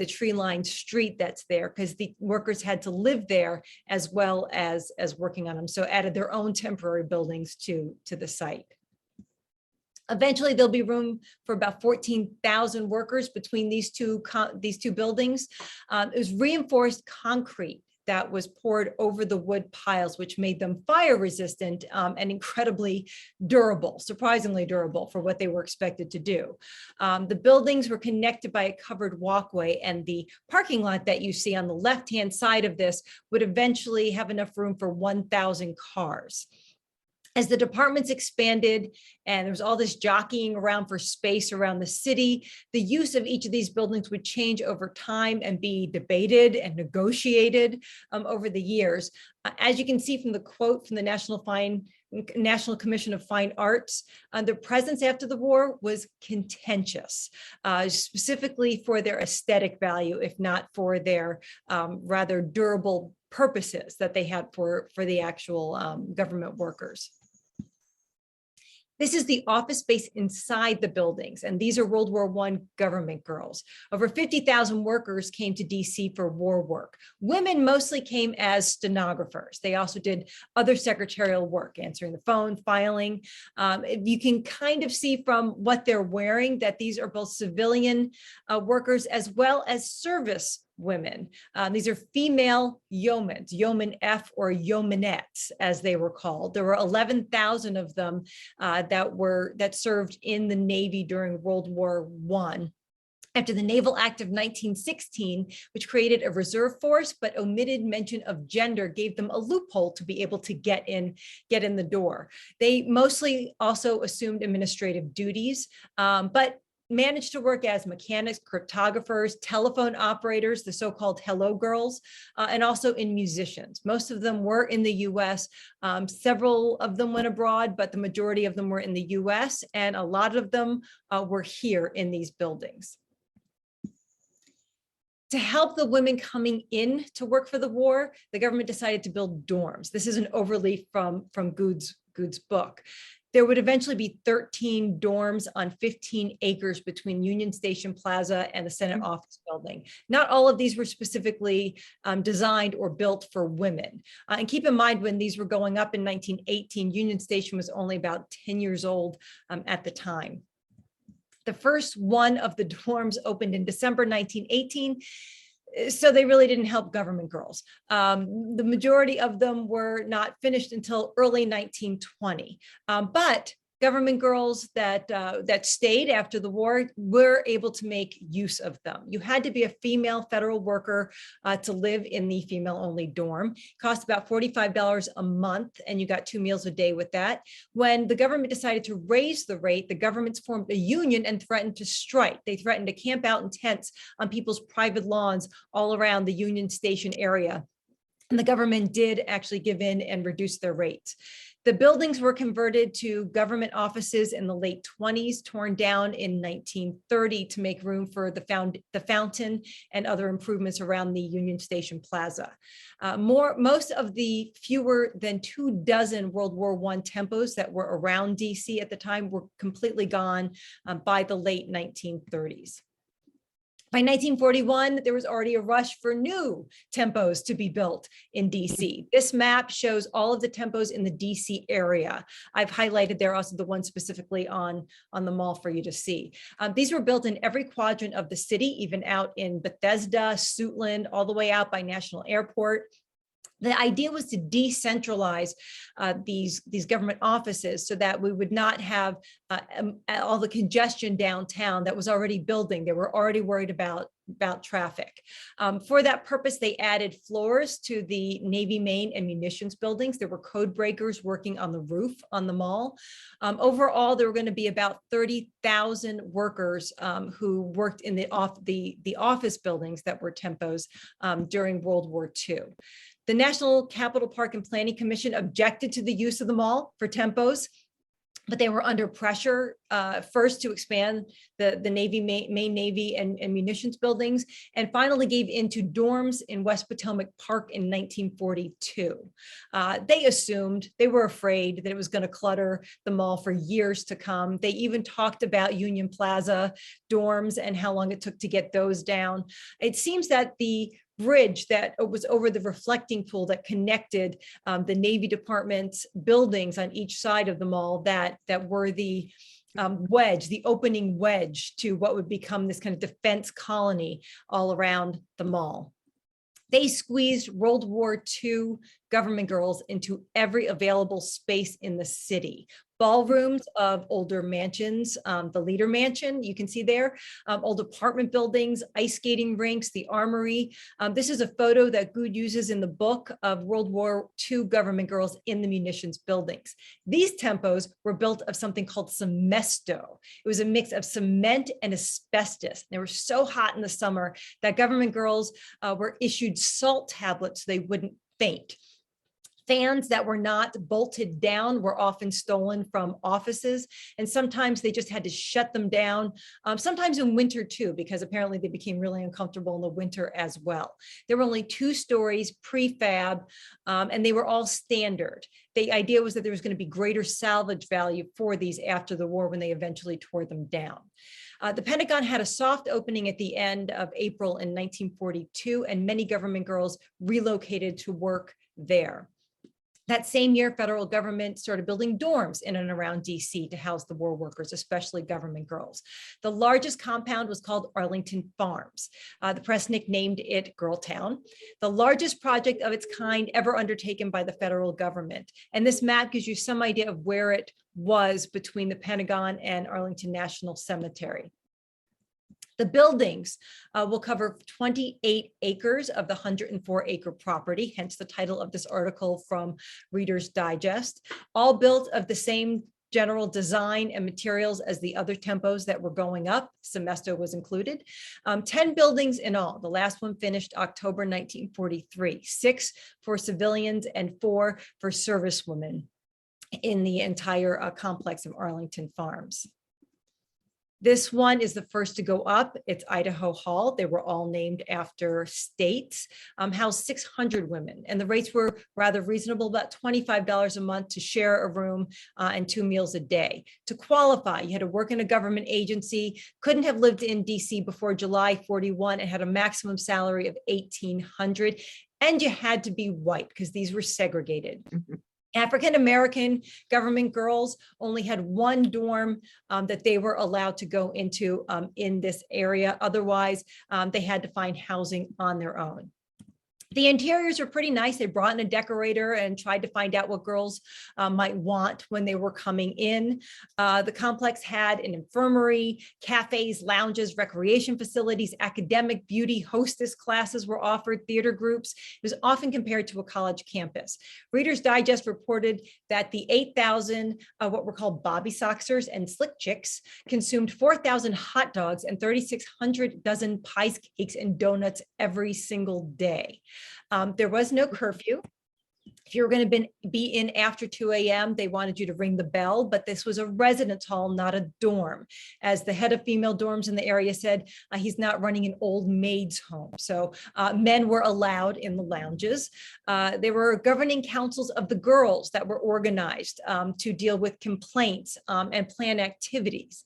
tree-lined street that's there, because the workers had to live there as well as working on them. So added their own temporary buildings to the site. Eventually, there'll be room for about 14,000 workers between these two buildings. It was reinforced concrete that was poured over the wood piles, which made them fire resistant and incredibly durable, surprisingly durable for what they were expected to do. The buildings were connected by a covered walkway, and the parking lot that you see on the left-hand side of this would eventually have enough room for 1,000 cars. As the departments expanded and there was all this jockeying around for space around the city, the use of each of these buildings would change over time and be debated and negotiated over the years. As you can see from the quote from the National Commission of Fine Arts, their presence after the war was contentious, specifically for their aesthetic value, if not for their rather durable purposes that they had for the actual government workers. This is the office space inside the buildings, and these are World War I government girls. Over 50,000 workers came to DC for war work. Women mostly came as stenographers. They also did other secretarial work, answering the phone, filing. You can kind of see from what they're wearing that these are both civilian workers as well as service women. These are female yeomans, yeoman F or yeomanettes, as they were called. There were 11,000 of them that served in the Navy during World War I. After the Naval Act of 1916, which created a reserve force but omitted mention of gender, gave them a loophole to be able to get in the door. They mostly also assumed administrative duties, but managed to work as mechanics, cryptographers, telephone operators, the so-called hello girls, and also in musicians. Most of them were in the US. Several of them went abroad, but the majority of them were in the US, and a lot of them were here in these buildings. To help the women coming in to work for the war, the government decided to build dorms. This is an overleaf from Goode's book. There would eventually be 13 dorms on 15 acres between Union Station Plaza and the Senate Office Building. Not all of these were specifically designed or built for women. And keep in mind, when these were going up in 1918, Union Station was only about 10 years old at the time. The first one of the dorms opened in December 1918. So they really didn't help government girls. The majority of them were not finished until early 1920. But government girls that stayed after the war were able to make use of them. You had to be a female federal worker to live in the female-only dorm. It cost about $45 a month, and you got 2 meals a day with that. When the government decided to raise the rate, the governments formed a union and threatened to strike. They threatened to camp out in tents on people's private lawns all around the Union Station area. And the government did actually give in and reduce their rates. The buildings were converted to government offices in the late 20s, torn down in 1930 to make room for the fountain and other improvements around the Union Station Plaza. Most of the fewer than 24 World War I tempos that were around DC at the time were completely gone by the late 1930s. By 1941, there was already a rush for new tempos to be built in DC. This map shows all of the tempos in the DC area. I've highlighted there also the one specifically on the mall for you to see. These were built in every quadrant of the city, even out in Bethesda, Suitland, all the way out by National Airport. The idea was to decentralize these government offices so that we would not have all the congestion downtown that was already building. They were already worried about traffic. For that purpose, they added floors to the Navy main and munitions buildings. There were code breakers working on the roof on the mall. Overall, there were going to be about 30,000 workers who worked in the office buildings that were tempos during World War II. The National Capital Park and Planning Commission objected to the use of the mall for tempos, but they were under pressure first to expand the Navy main Navy and munitions buildings, and finally gave in to dorms in West Potomac Park in 1942. They were afraid that it was going to clutter the mall for years to come. They even talked about Union Plaza dorms and how long it took to get those down. It seems that the bridge that was over the reflecting pool that connected the Navy Department's buildings on each side of the mall that were the the opening wedge to what would become this kind of defense colony all around the mall. They squeezed World War II government girls into every available space in the city. Ballrooms of older mansions, the Leader Mansion, you can see there, old apartment buildings, ice skating rinks, the Armory. This is a photo that Goode uses in the book of World War II government girls in the munitions buildings. These tempos were built of something called cemesto. It was a mix of cement and asbestos. They were so hot in the summer that government girls were issued salt tablets so they wouldn't faint. Fans that were not bolted down were often stolen from offices, and sometimes they just had to shut them down, sometimes in winter too, because apparently they became really uncomfortable in the winter as well. There were only 2 stories, prefab, and they were all standard. The idea was that there was going to be greater salvage value for these after the war when they eventually tore them down. The Pentagon had a soft opening at the end of April in 1942, and many government girls relocated to work there. That same year, federal government started building dorms in and around DC to house the war workers, especially government girls. The largest compound was called Arlington Farms. The press nicknamed it Girl Town, the largest project of its kind ever undertaken by the federal government. And this map gives you some idea of where it was between the Pentagon and Arlington National Cemetery. The buildings will cover 28 acres of the 104-acre property, hence the title of this article from Reader's Digest, all built of the same general design and materials as the other tempos that were going up. Semesto was included. 10 buildings in all. The last one finished October 1943, 6 for civilians and 4 for servicewomen in the entire complex of Arlington Farms. This one is the first to go up. It's Idaho Hall. They were all named after states. Housed 600 women, and the rates were rather reasonable, about $25 a month to share a room and 2 meals a day. To qualify, you had to work in a government agency, couldn't have lived in DC before July 41, and had a maximum salary of $1,800, and you had to be white because these were segregated. African-American government girls only had 1 dorm that they were allowed to go into in this area. Otherwise, they had to find housing on their own. The interiors are pretty nice. They brought in a decorator and tried to find out what girls might want when they were coming in. The complex had an infirmary, cafes, lounges, recreation facilities, academic, beauty, hostess classes were offered, theater groups. It was often compared to a college campus. Reader's Digest reported that the 8,000 what were called Bobby Soxers and Slick Chicks consumed 4,000 hot dogs and 3,600 dozen pies, cakes, and donuts every single day. There was no curfew. If you were going to be in after 2 a.m., they wanted you to ring the bell, but this was a residence hall, not a dorm. As the head of female dorms in the area said, he's not running an old maid's home. So men were allowed in the lounges. There were governing councils of the girls that were organized to deal with complaints and plan activities.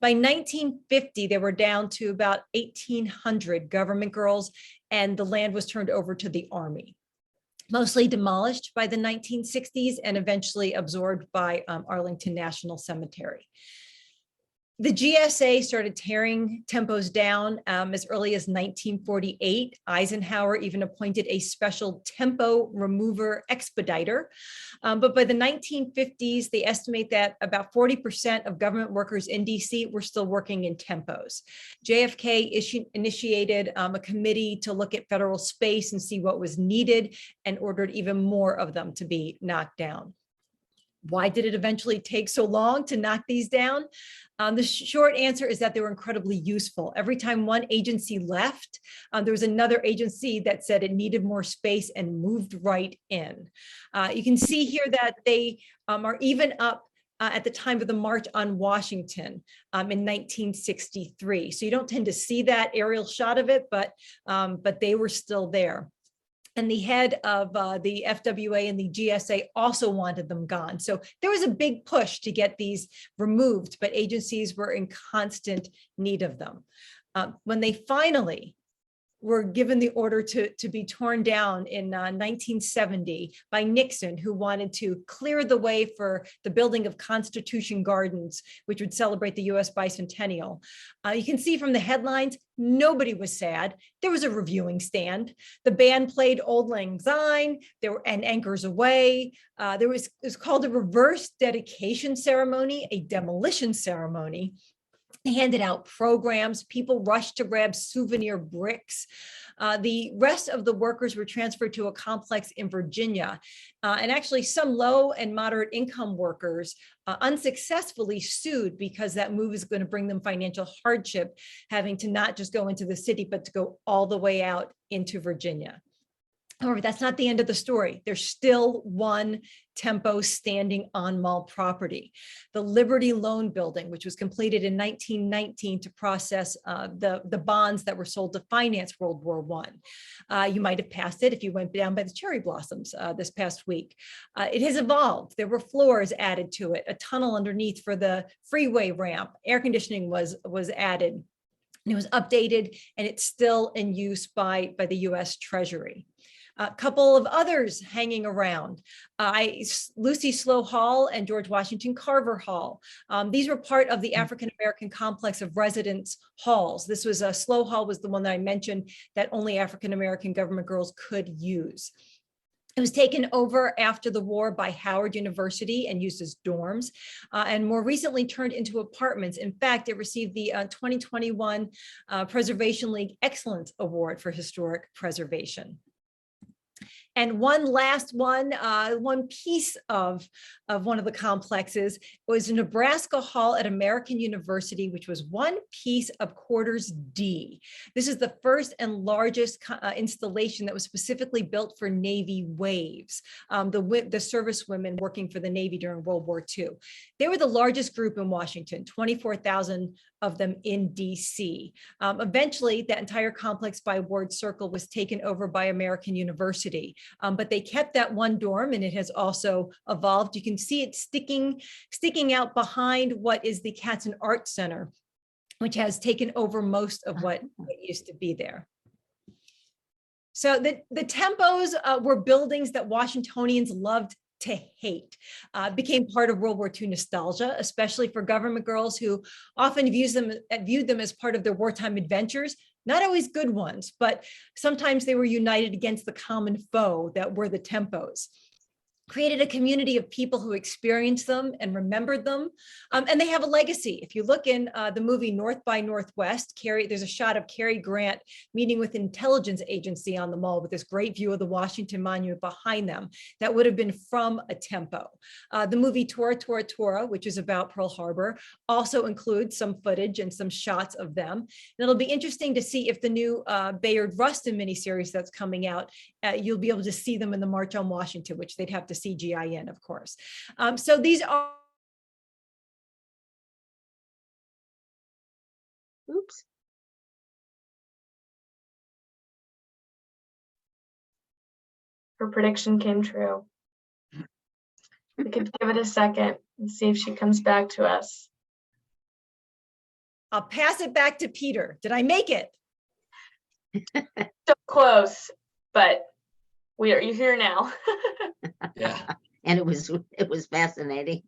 By 1950, they were down to about 1,800 government girls, and the land was turned over to the Army. Mostly demolished by the 1960s and eventually absorbed by Arlington National Cemetery. The GSA started tearing tempos down as early as 1948. Eisenhower even appointed a special tempo remover expediter. But by the 1950s, they estimate that about 40% of government workers in DC were still working in tempos. JFK initiated a committee to look at federal space and see what was needed, and ordered even more of them to be knocked down. Why did it eventually take so long to knock these down? The short answer is that they were incredibly useful. Every time one agency left, there was another agency that said it needed more space and moved right in. You can see here that they are even up at the time of the March on Washington in 1963. So you don't tend to see that aerial shot of it, but they were still there. And the head of the FWA and the GSA also wanted them gone. So there was a big push to get these removed, but agencies were in constant need of them. When they finally were given the order to be torn down in 1970 by Nixon, who wanted to clear the way for the building of Constitution Gardens, which would celebrate the US bicentennial. You can see from the headlines, nobody was sad. There was a reviewing stand. The band played Auld Lang Syne, and Anchors Away. It was called a reverse dedication ceremony, a demolition ceremony. They handed out programs. People rushed to grab souvenir bricks. The rest of the workers were transferred to a complex in Virginia. And actually some low and moderate income workers unsuccessfully sued because that move is going to bring them financial hardship, having to not just go into the city, but to go all the way out into Virginia. However, that's not the end of the story. There's still one tempo standing on mall property. The Liberty Loan Building, which was completed in 1919 to process the bonds that were sold to finance World War I. You might have passed it if you went down by the cherry blossoms this past week. It has evolved. There were floors added to it, a tunnel underneath for the freeway ramp, air conditioning was added, and it was updated, and it's still in use by the US Treasury. A couple of others hanging around, Lucy Slough Hall and George Washington Carver Hall. These were part of the African-American complex of residence halls. This was Slough Hall was the one that I mentioned that only African-American government girls could use. It was taken over after the war by Howard University and used as dorms, and more recently turned into apartments. In fact, it received the 2021 Preservation League Excellence Award for Historic Preservation. And one last one, one piece of one of the complexes was Nebraska Hall at American University, which was one piece of quarters D. This is the first and largest installation that was specifically built for Navy waves, the service women working for the Navy during World War II. They were the largest group in Washington, 24,000 of them in DC. Eventually, that entire complex by Ward Circle was taken over by American University, but they kept that one dorm, and it has also evolved. You can see it sticking out behind what is the Katzen Art Center, which has taken over most of what used to be there. So the Tempos were buildings that Washingtonians loved to hate, became part of World War II nostalgia, especially for government girls who often viewed them as part of their wartime adventures. Not always good ones, but sometimes they were united against the common foe that were the Tempos. Created a community of people who experienced them and remembered them. And they have a legacy. If you look in the movie North by Northwest, there's a shot of Cary Grant meeting with an intelligence agency on the mall with this great view of the Washington Monument behind them. That would have been from a Tempo. The movie Tora, Tora, Tora, which is about Pearl Harbor, also includes some footage and some shots of them. And it'll be interesting to see if the new Bayard Rustin miniseries that's coming out, you'll be able to see them in the March on Washington, which they'd have to CGI in, of course. So these are. Oops. Her prediction came true. We could give it a second and see if she comes back to us. I'll pass it back to Peter. Did I make it? So close, but you're here now. Yeah. And it was fascinating.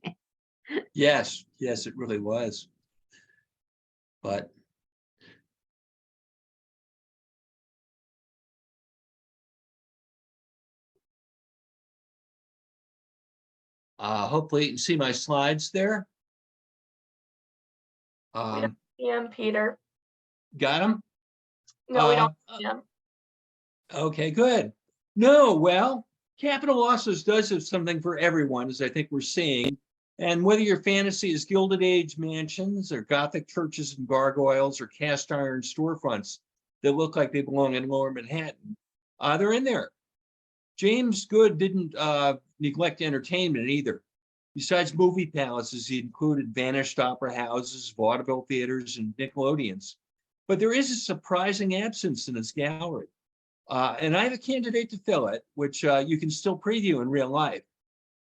Yes, it really was. But hopefully you can see my slides there. We don't see him, Peter. Got them? No, we don't see him. Okay, good. No, well, capital losses does have something for everyone, as I think we're seeing. And whether your fantasy is Gilded Age mansions or Gothic churches and gargoyles or cast iron storefronts that look like they belong in Lower Manhattan, they're in there. James Goode didn't neglect entertainment either. Besides movie palaces, he included vanished opera houses, vaudeville theaters, and Nickelodeons. But there is a surprising absence in his gallery. And I have a candidate to fill it, which you can still preview in real life.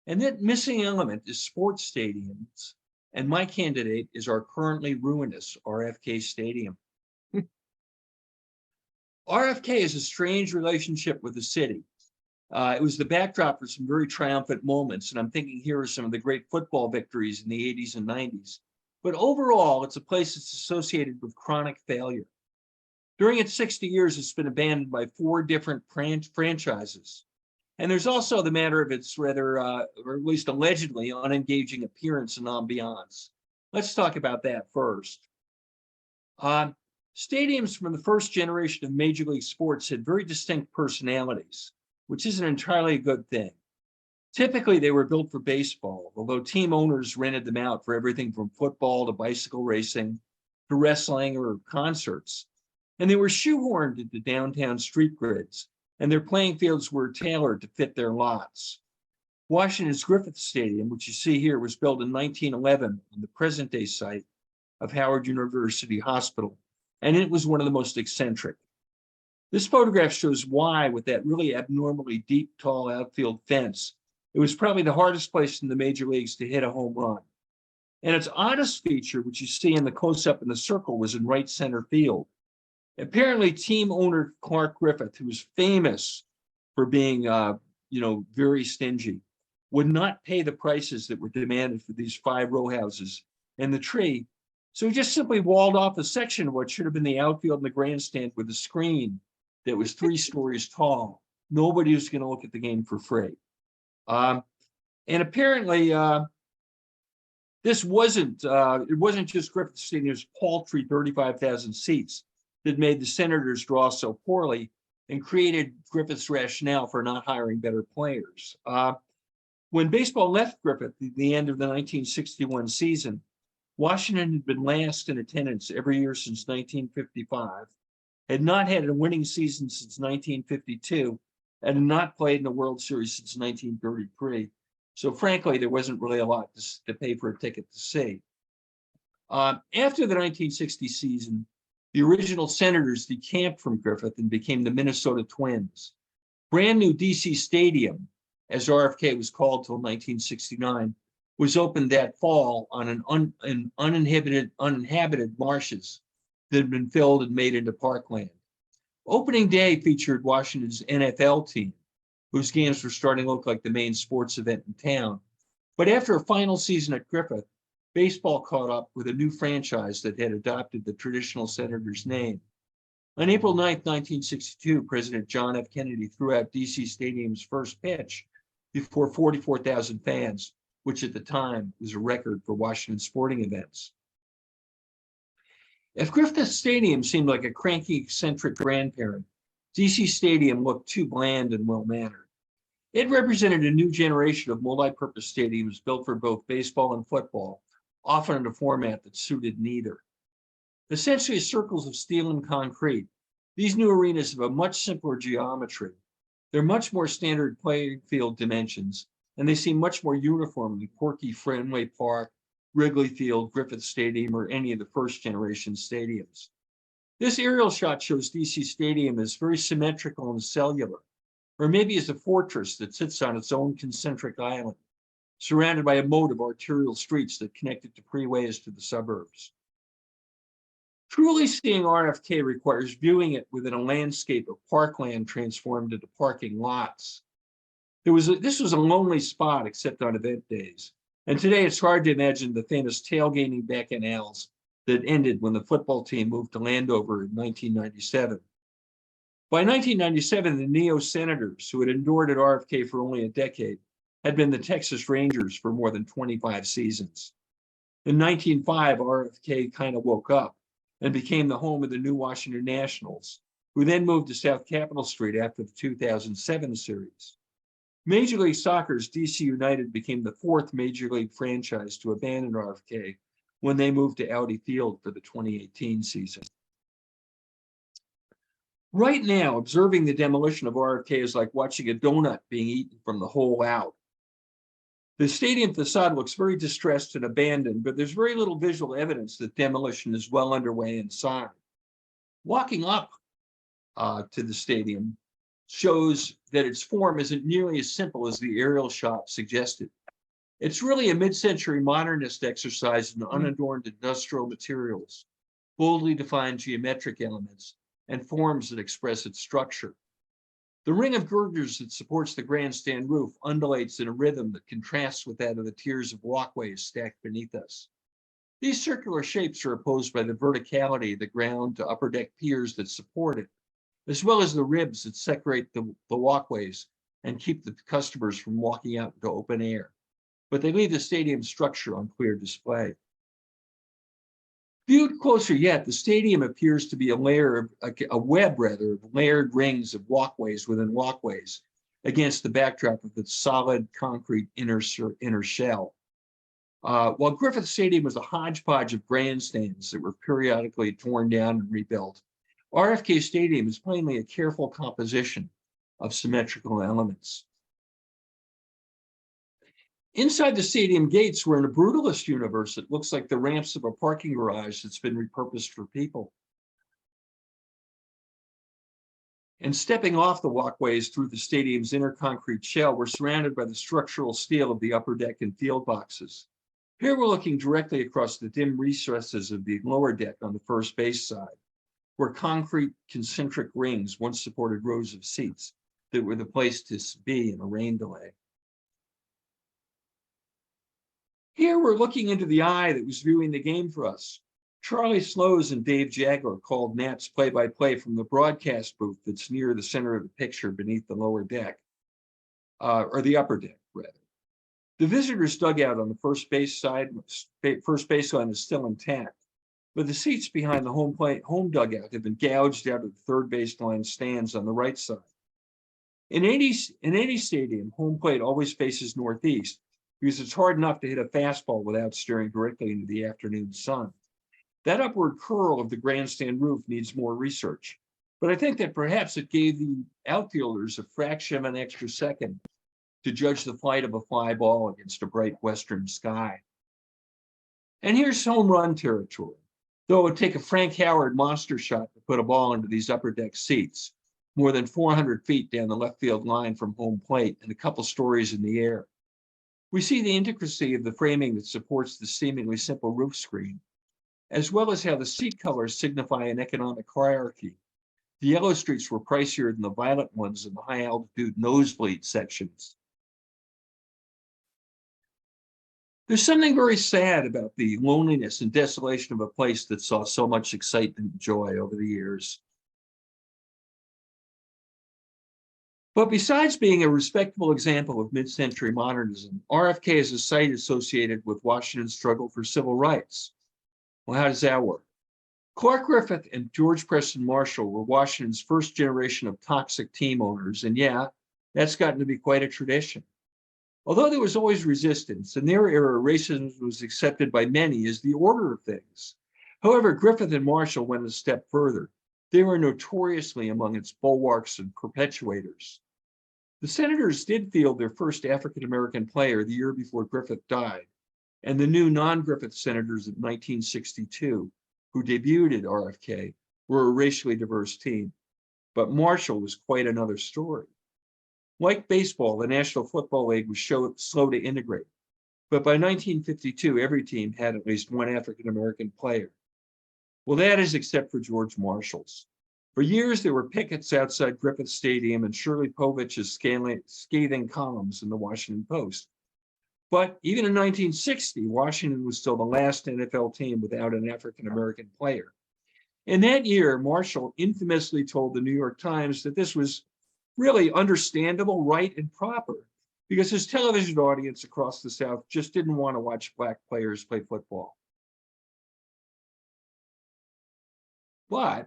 And that missing element is sports stadiums. And my candidate is our currently ruinous RFK Stadium. RFK has a strange relationship with the city. It was the backdrop for some very triumphant moments. And I'm thinking here are some of the great football victories in the 80s and 90s. But overall, it's a place that's associated with chronic failure. During its 60 years, it's been abandoned by 4 different franchises. And there's also the matter of its rather, or at least allegedly, unengaging appearance and ambiance. Let's talk about that first. Stadiums from the first generation of Major League Sports had very distinct personalities, which isn't entirely a good thing. Typically, they were built for baseball, although team owners rented them out for everything from football to bicycle racing to wrestling or concerts. And they were shoehorned into downtown street grids, and their playing fields were tailored to fit their lots. Washington's Griffith Stadium, which you see here, was built in 1911 on the present-day site of Howard University Hospital, and it was one of the most eccentric. This photograph shows why, with that really abnormally deep, tall outfield fence, it was probably the hardest place in the major leagues to hit a home run. And its oddest feature, which you see in the close-up in the circle, was in right center field. Apparently, team owner Clark Griffith, who was famous for being, very stingy, would not pay the prices that were demanded for these 5 row houses and the tree. So he just simply walled off a section of what should have been the outfield and the grandstand with a screen that was 3 stories tall. Nobody was going to look at the game for free. And apparently, this wasn't, it wasn't just Griffith Stadium's paltry 35,000 seats that made the Senators draw so poorly. and created Griffith's rationale for not hiring better players. When baseball left Griffith at the end of the 1961 season, Washington had been last in attendance every year since 1955, had not had a winning season since 1952, and had not played in the World Series since 1933. So frankly, there wasn't really a lot to pay for a ticket to see. After the 1960 season, the original Senators decamped from Griffith and became the Minnesota Twins. Brand new DC Stadium, as RFK was called till 1969, was opened that fall on an uninhabited marshes that had been filled and made into parkland. Opening day featured Washington's NFL team, whose games were starting to look like the main sports event in town. But after a final season at Griffith, baseball caught up with a new franchise that had adopted the traditional Senators name. On April 9th, 1962, President John F. Kennedy threw out DC Stadium's first pitch before 44,000 fans, which at the time was a record for Washington sporting events. If Griffith Stadium seemed like a cranky, eccentric grandparent, DC Stadium looked too bland and well-mannered. It represented a new generation of multi-purpose stadiums built for both baseball and football, often in a format that suited neither. Essentially circles of steel and concrete, these new arenas have a much simpler geometry. They're much more standard playing field dimensions, and they seem much more uniform than quirky Fenway Park, Wrigley Field, Griffith Stadium, or any of the first generation stadiums. This aerial shot shows DC Stadium as very symmetrical and cellular, or maybe as a fortress that sits on its own concentric island, surrounded by a moat of arterial streets that connect it to freeways to the suburbs. Truly seeing RFK requires viewing it within a landscape of parkland transformed into parking lots. This was a lonely spot except on event days. And today it's hard to imagine the famous tailgating bacchanals that ended when the football team moved to Landover in 1997. By 1997, the Neo-Senators, who had endured at RFK for only a decade, had been the Texas Rangers for more than 25 seasons. In 1905, RFK kind of woke up and became the home of the new Washington Nationals, who then moved to South Capitol Street after the 2007 series. Major League Soccer's DC United became the fourth Major League franchise to abandon RFK when they moved to Audi Field for the 2018 season. Right now, observing the demolition of RFK is like watching a donut being eaten from the hole out. The stadium facade looks very distressed and abandoned, but there's very little visual evidence that demolition is well underway inside. Walking up to the stadium shows that its form isn't nearly as simple as the aerial shot suggested. It's really a mid-century modernist exercise in unadorned industrial materials, boldly defined geometric elements, and forms that express its structure. The ring of girders that supports the grandstand roof undulates in a rhythm that contrasts with that of the tiers of walkways stacked beneath us. These circular shapes are opposed by the verticality of the ground to upper deck piers that support it, as well as the ribs that separate the walkways and keep the customers from walking out into open air. But they leave the stadium structure on clear display. Viewed closer yet, the stadium appears to be a web of layered rings of walkways within walkways against the backdrop of its solid concrete inner shell. While Griffith Stadium was a hodgepodge of grandstands that were periodically torn down and rebuilt, RFK Stadium is plainly a careful composition of symmetrical elements. Inside the stadium gates, we're in a brutalist universe that looks like the ramps of a parking garage that's been repurposed for people. And stepping off the walkways through the stadium's inner concrete shell, we're surrounded by the structural steel of the upper deck and field boxes. Here we're looking directly across the dim recesses of the lower deck on the first base side, where concrete concentric rings once supported rows of seats that were the place to be in a rain delay. Here we're looking into the eye that was viewing the game for us. Charlie Slows and Dave Jagler called Nats play-by-play from the broadcast booth that's near the center of the picture beneath the lower deck, or the upper deck, rather. The visitors' dugout on the first base line is still intact, but the seats behind the home dugout have been gouged out of the third baseline stands on the right side. In any stadium, home plate always faces northeast because it's hard enough to hit a fastball without staring directly into the afternoon sun. That upward curl of the grandstand roof needs more research, but I think that perhaps it gave the outfielders a fraction of an extra second to judge the flight of a fly ball against a bright western sky. And here's home run territory, though it would take a Frank Howard monster shot to put a ball into these upper deck seats, more than 400 feet down the left field line from home plate and a couple stories in the air. We see the intricacy of the framing that supports the seemingly simple roof screen, as well as how the seat colors signify an economic hierarchy. The yellow streets were pricier than the violet ones in the high altitude nosebleed sections. There's something very sad about the loneliness and desolation of a place that saw so much excitement and joy over the years. But besides being a respectable example of mid-century modernism, RFK is a site associated with Washington's struggle for civil rights. Well, how does that work? Clark Griffith and George Preston Marshall were Washington's first generation of toxic team owners, and yeah, that's gotten to be quite a tradition. Although there was always resistance, in their era, racism was accepted by many as the order of things. However, Griffith and Marshall went a step further. They were notoriously among its bulwarks and perpetuators. The Senators did field their first African-American player the year before Griffith died, and the new non-Griffith Senators of 1962, who debuted at RFK, were a racially diverse team. But Marshall was quite another story. Like baseball, the National Football League was slow to integrate. But by 1952, every team had at least one African-American player. Well, that is except for George Marshall's. For years, there were pickets outside Griffith Stadium and Shirley Povich's scathing columns in the Washington Post. But even in 1960, Washington was still the last NFL team without an African-American player. In that year, Marshall infamously told the New York Times that this was really understandable, right, and proper, because his television audience across the South just didn't want to watch Black players play football. But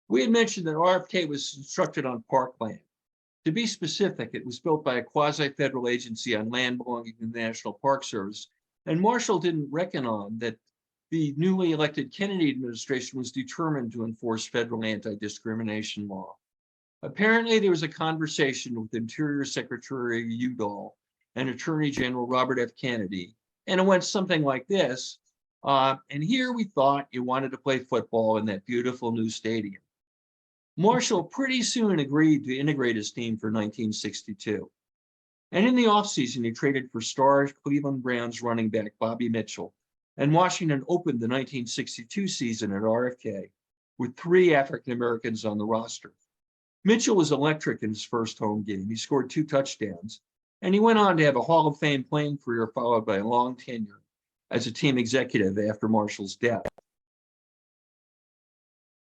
we had mentioned that RFK was constructed on parkland. To be specific, it was built by a quasi-federal agency on land belonging to the National Park Service, and Marshall didn't reckon on that the newly elected Kennedy administration was determined to enforce federal anti-discrimination law. Apparently, there was a conversation with Interior Secretary Udall and Attorney General Robert F. Kennedy, and it went something like this. And here we thought you wanted to play football in that beautiful new stadium. Marshall pretty soon agreed to integrate his team for 1962. And in the offseason, he traded for star Cleveland Browns running back Bobby Mitchell, and Washington opened the 1962 season at RFK with 3 African Americans on the roster. Mitchell was electric in his first home game. He scored 2 touchdowns, and he went on to have a Hall of Fame playing career followed by a long tenure as a team executive after Marshall's death.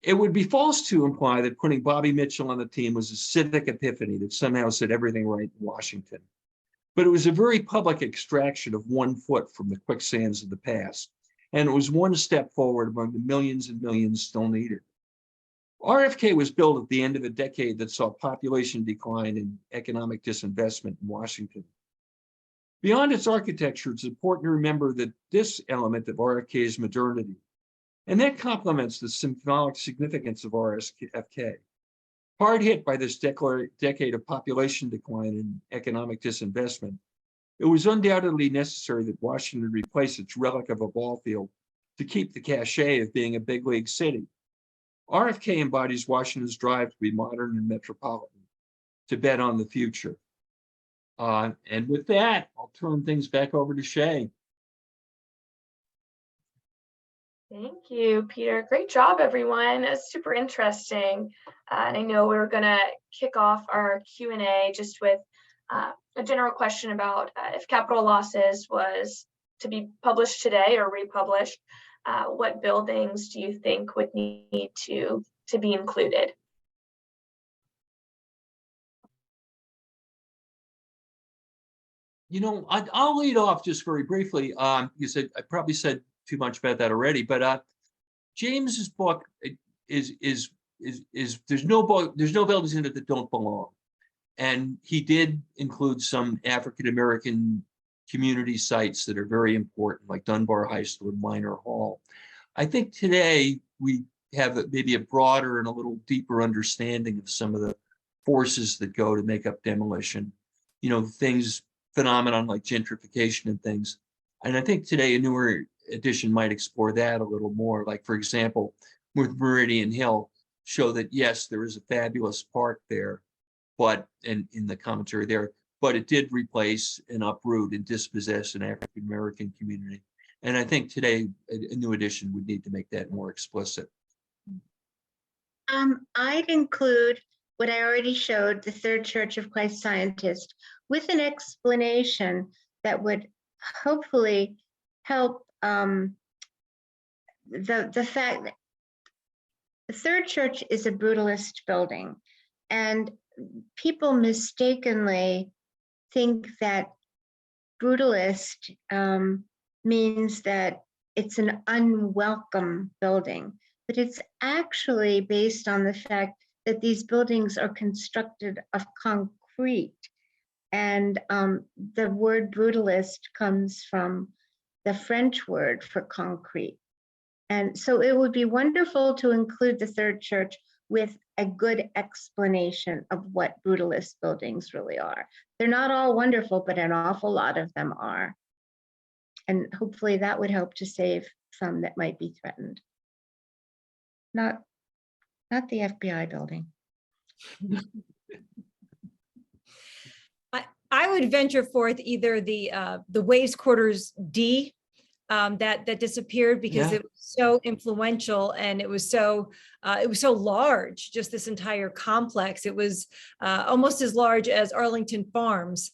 It would be false to imply that putting Bobby Mitchell on the team was a civic epiphany that somehow set everything right in Washington. But it was a very public extraction of 1 foot from the quicksands of the past, and it was one step forward among the millions and millions still needed. RFK was built at the end of a decade that saw population decline and economic disinvestment in Washington. Beyond its architecture, it's important to remember that this element of RFK's modernity, and that complements the symbolic significance of RFK. Hard hit by this decade of population decline and economic disinvestment, it was undoubtedly necessary that Washington replace its relic of a ball field to keep the cachet of being a big league city. RFK embodies Washington's drive to be modern and metropolitan, to bet on the future. And with that, I'll turn things back over to Shay. Thank you, Peter. Great job, everyone. It's super interesting. And I know we're going to kick off our Q&A just with a general question about if capital losses was to be published today or republished, what buildings do you think would need to be included? You know, I'll lead off just very briefly. You said I probably said too much about that already, but James's book is there's no buildings in it that don't belong. And he did include some African-American community sites that are very important, like Dunbar High School and Minor Hall. I think today we have maybe a broader and a little deeper understanding of some of the forces that go to make up demolition, phenomenon like gentrification and things. And I think today a newer edition might explore that a little more. Like, for example, with Meridian Hill, show that yes, there is a fabulous park there, but in the commentary there, but it did replace and uproot and dispossess an African-American community. And I think today a new edition would need to make that more explicit. I'd include what I already showed, the Third Church of Christ Scientist, with an explanation that would hopefully help the fact that the Third Church is a brutalist building, and people mistakenly think that brutalist means that it's an unwelcome building, but it's actually based on the fact that these buildings are constructed of concrete. And the word brutalist comes from the French word for concrete. And so it would be wonderful to include the Third Church with a good explanation of what brutalist buildings really are. They're not all wonderful, but an awful lot of them are. And hopefully that would help to save some that might be threatened. Not the FBI building. I would venture forth either the Waves Quarters D that disappeared because it was so influential, and it was so large. Just this entire complex. It was almost as large as Arlington Farms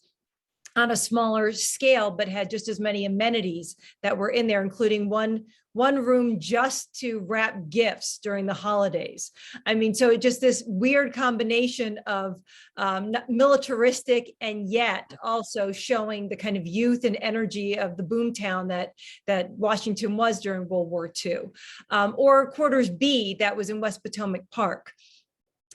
on a smaller scale, but had just as many amenities that were in there, including one room just to wrap gifts during the holidays. I mean, so it just this weird combination of militaristic and yet also showing the kind of youth and energy of the boomtown that Washington was during World War II. Or Quarters B that was in West Potomac Park.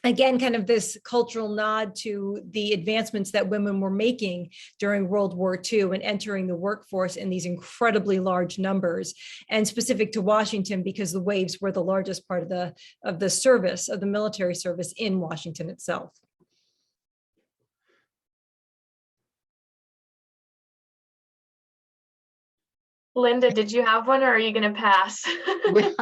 Again, kind of this cultural nod to the advancements that women were making during World War II and entering the workforce in these incredibly large numbers, and specific to Washington because the Waves were the largest part of the service, of the military service in Washington itself. Linda, did you have one, or are you going to pass? Well,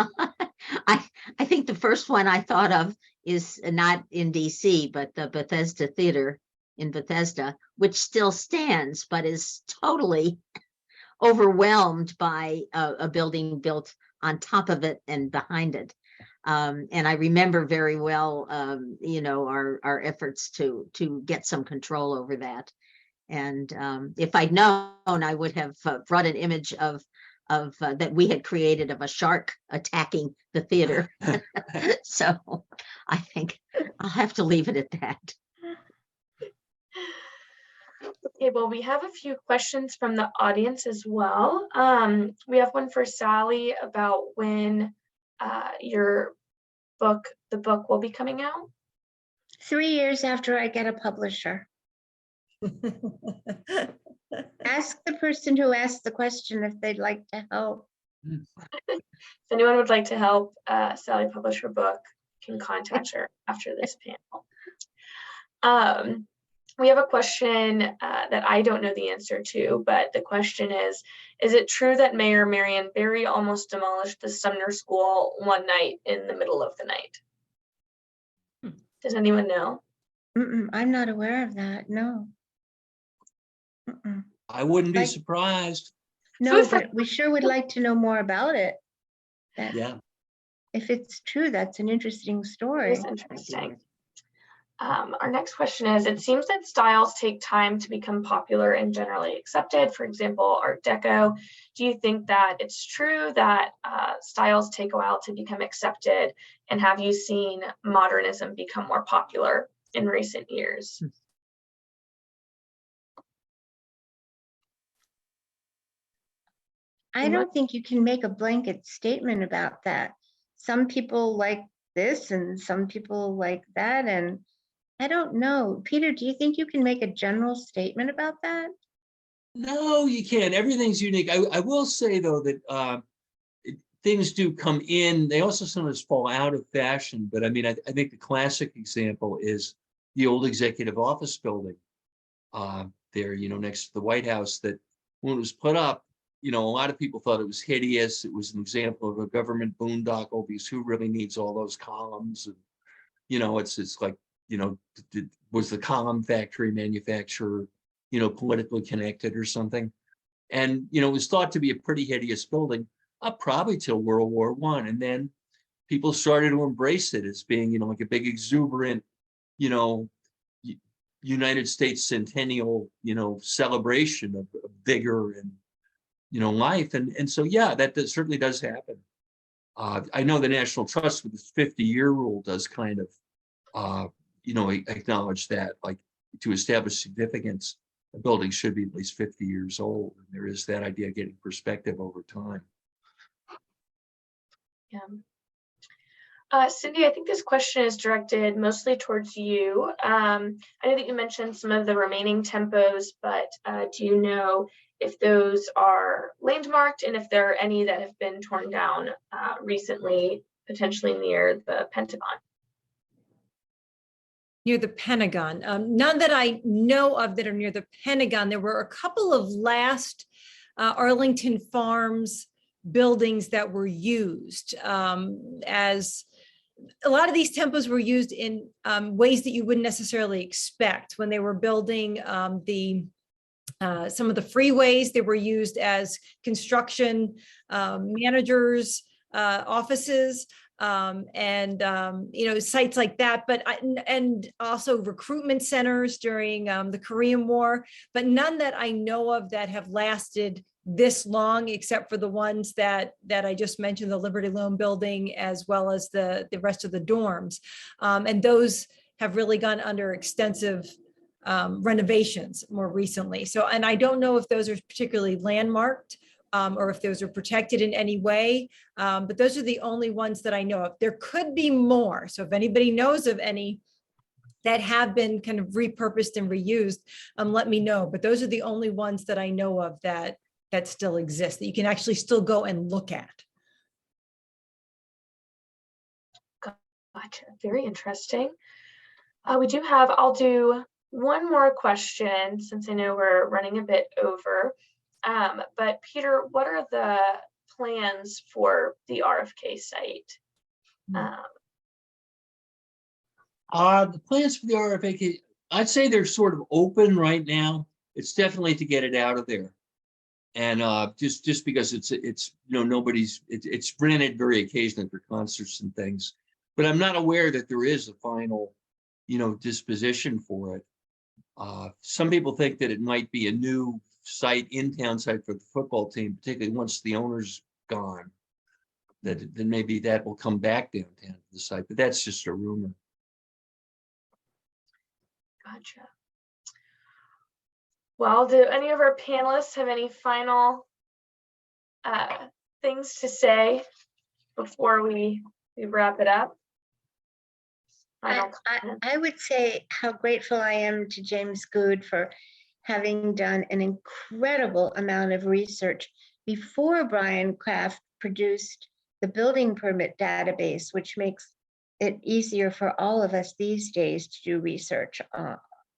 I think the first one I thought of is not in DC, but the Bethesda Theater in Bethesda, which still stands, but is totally overwhelmed by a building built on top of it and behind it. And I remember very well, our efforts to get some control over that. And if I'd known, I would have brought an image of that we had created of a shark attacking the theater. So I think I'll have to leave it at that. Okay, well, we have a few questions from the audience as well. We have one for Sally about when your book, the book, will be coming out. 3 years after I get a publisher. Ask the person who asked the question if they'd like to help. If anyone would like to help Sally publish her book, can contact her after this panel. We have a question that I don't know the answer to, but the question is it true that Mayor Marion Barry almost demolished the Sumner School one night in the middle of the night? Does anyone know? I'm not aware of that, no. I wouldn't be surprised. No, but we sure would like to know more about it. Yeah. If it's true, that's an interesting story. It's interesting. Our next question is, it seems that styles take time to become popular and generally accepted. For example, Art Deco. Do you think that it's true that styles take a while to become accepted? And have you seen modernism become more popular in recent years? I don't think you can make a blanket statement about that. Some people like this and some people like that. And I don't know. Peter, do you think you can make a general statement about that? No, you can't. Everything's unique. I will say, though, that things do come in. They also sometimes fall out of fashion. But I mean, I think the classic example is the old executive office building there, next to the White House, that when it was put up, a lot of people thought it was hideous. It was an example of a government boondoggle, because who really needs all those columns? And, it's like, was the column factory manufacturer, politically connected or something? And, it was thought to be a pretty hideous building up probably till World War I. And then people started to embrace it as being, like a big exuberant, United States centennial, celebration of vigor and, life. And so, yeah, that certainly does happen. I know the National Trust with its 50-year rule does kind of, acknowledge that, like, to establish significance, a building should be at least 50 years old. And there is that idea of getting perspective over time. Yeah. Cindy, I think this question is directed mostly towards you. I know that you mentioned some of the remaining tempos, but do you know if those are landmarked and if there are any that have been torn down recently, potentially near the Pentagon? Near the Pentagon. None that I know of that are near the Pentagon. There were a couple of last Arlington Farms buildings that were used as a lot of these tempos were used in ways that you wouldn't necessarily expect. When they were building some of the freeways, they were used as construction managers' offices. Sites like that, and also recruitment centers during the Korean War, but none that I know of that have lasted this long, except for the ones that I just mentioned, the Liberty Loan building, as well as the rest of the dorms. And those have really gone under extensive renovations more recently. So, and I don't know if those are particularly landmarked, or if those are protected in any way. But those are the only ones that I know of. There could be more. So if anybody knows of any that have been kind of repurposed and reused, let me know. But those are the only ones that I know of that still exist, that you can actually still go and look at. Gotcha. Very interesting. I'll do one more question since I know we're running a bit over. But Peter, what are the plans for the RFK site? The plans for the RFK, I'd say they're sort of open right now. It's definitely to get it out of there. And just because it's rented very occasionally for concerts and things, but I'm not aware that there is a final, disposition for it. Some people think that it might be a new site, in-town site for the football team, particularly once the owner's gone, then maybe that will come back downtown to the site, but that's just a rumor. Gotcha. Well, do any of our panelists have any final things to say before we wrap it up? I would say how grateful I am to James Goode for having done an incredible amount of research before Brian Kraft produced the building permit database, which makes it easier for all of us these days to do research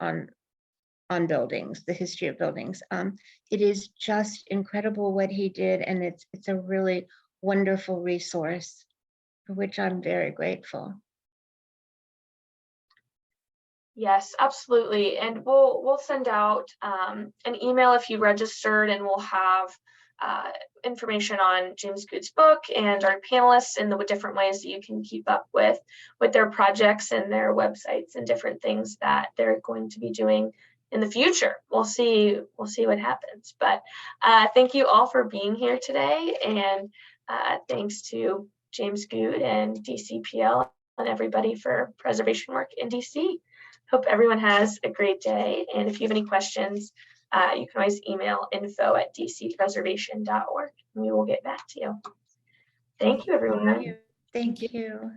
on buildings, the history of buildings. It is just incredible what he did, and it's a really wonderful resource for which I'm very grateful. Yes, absolutely. And we'll send out an email if you registered, and we'll have information on James Goode's book and our panelists and the different ways that you can keep up with their projects and their websites and different things that they're going to be doing in the future. We'll see what happens. But thank you all for being here today, and thanks to James Goode and DCPL and everybody for preservation work in DC. Hope everyone has a great day. And if you have any questions, you can always email info@dcpreservation.org and we will get back to you. Thank you, everyone. Thank you.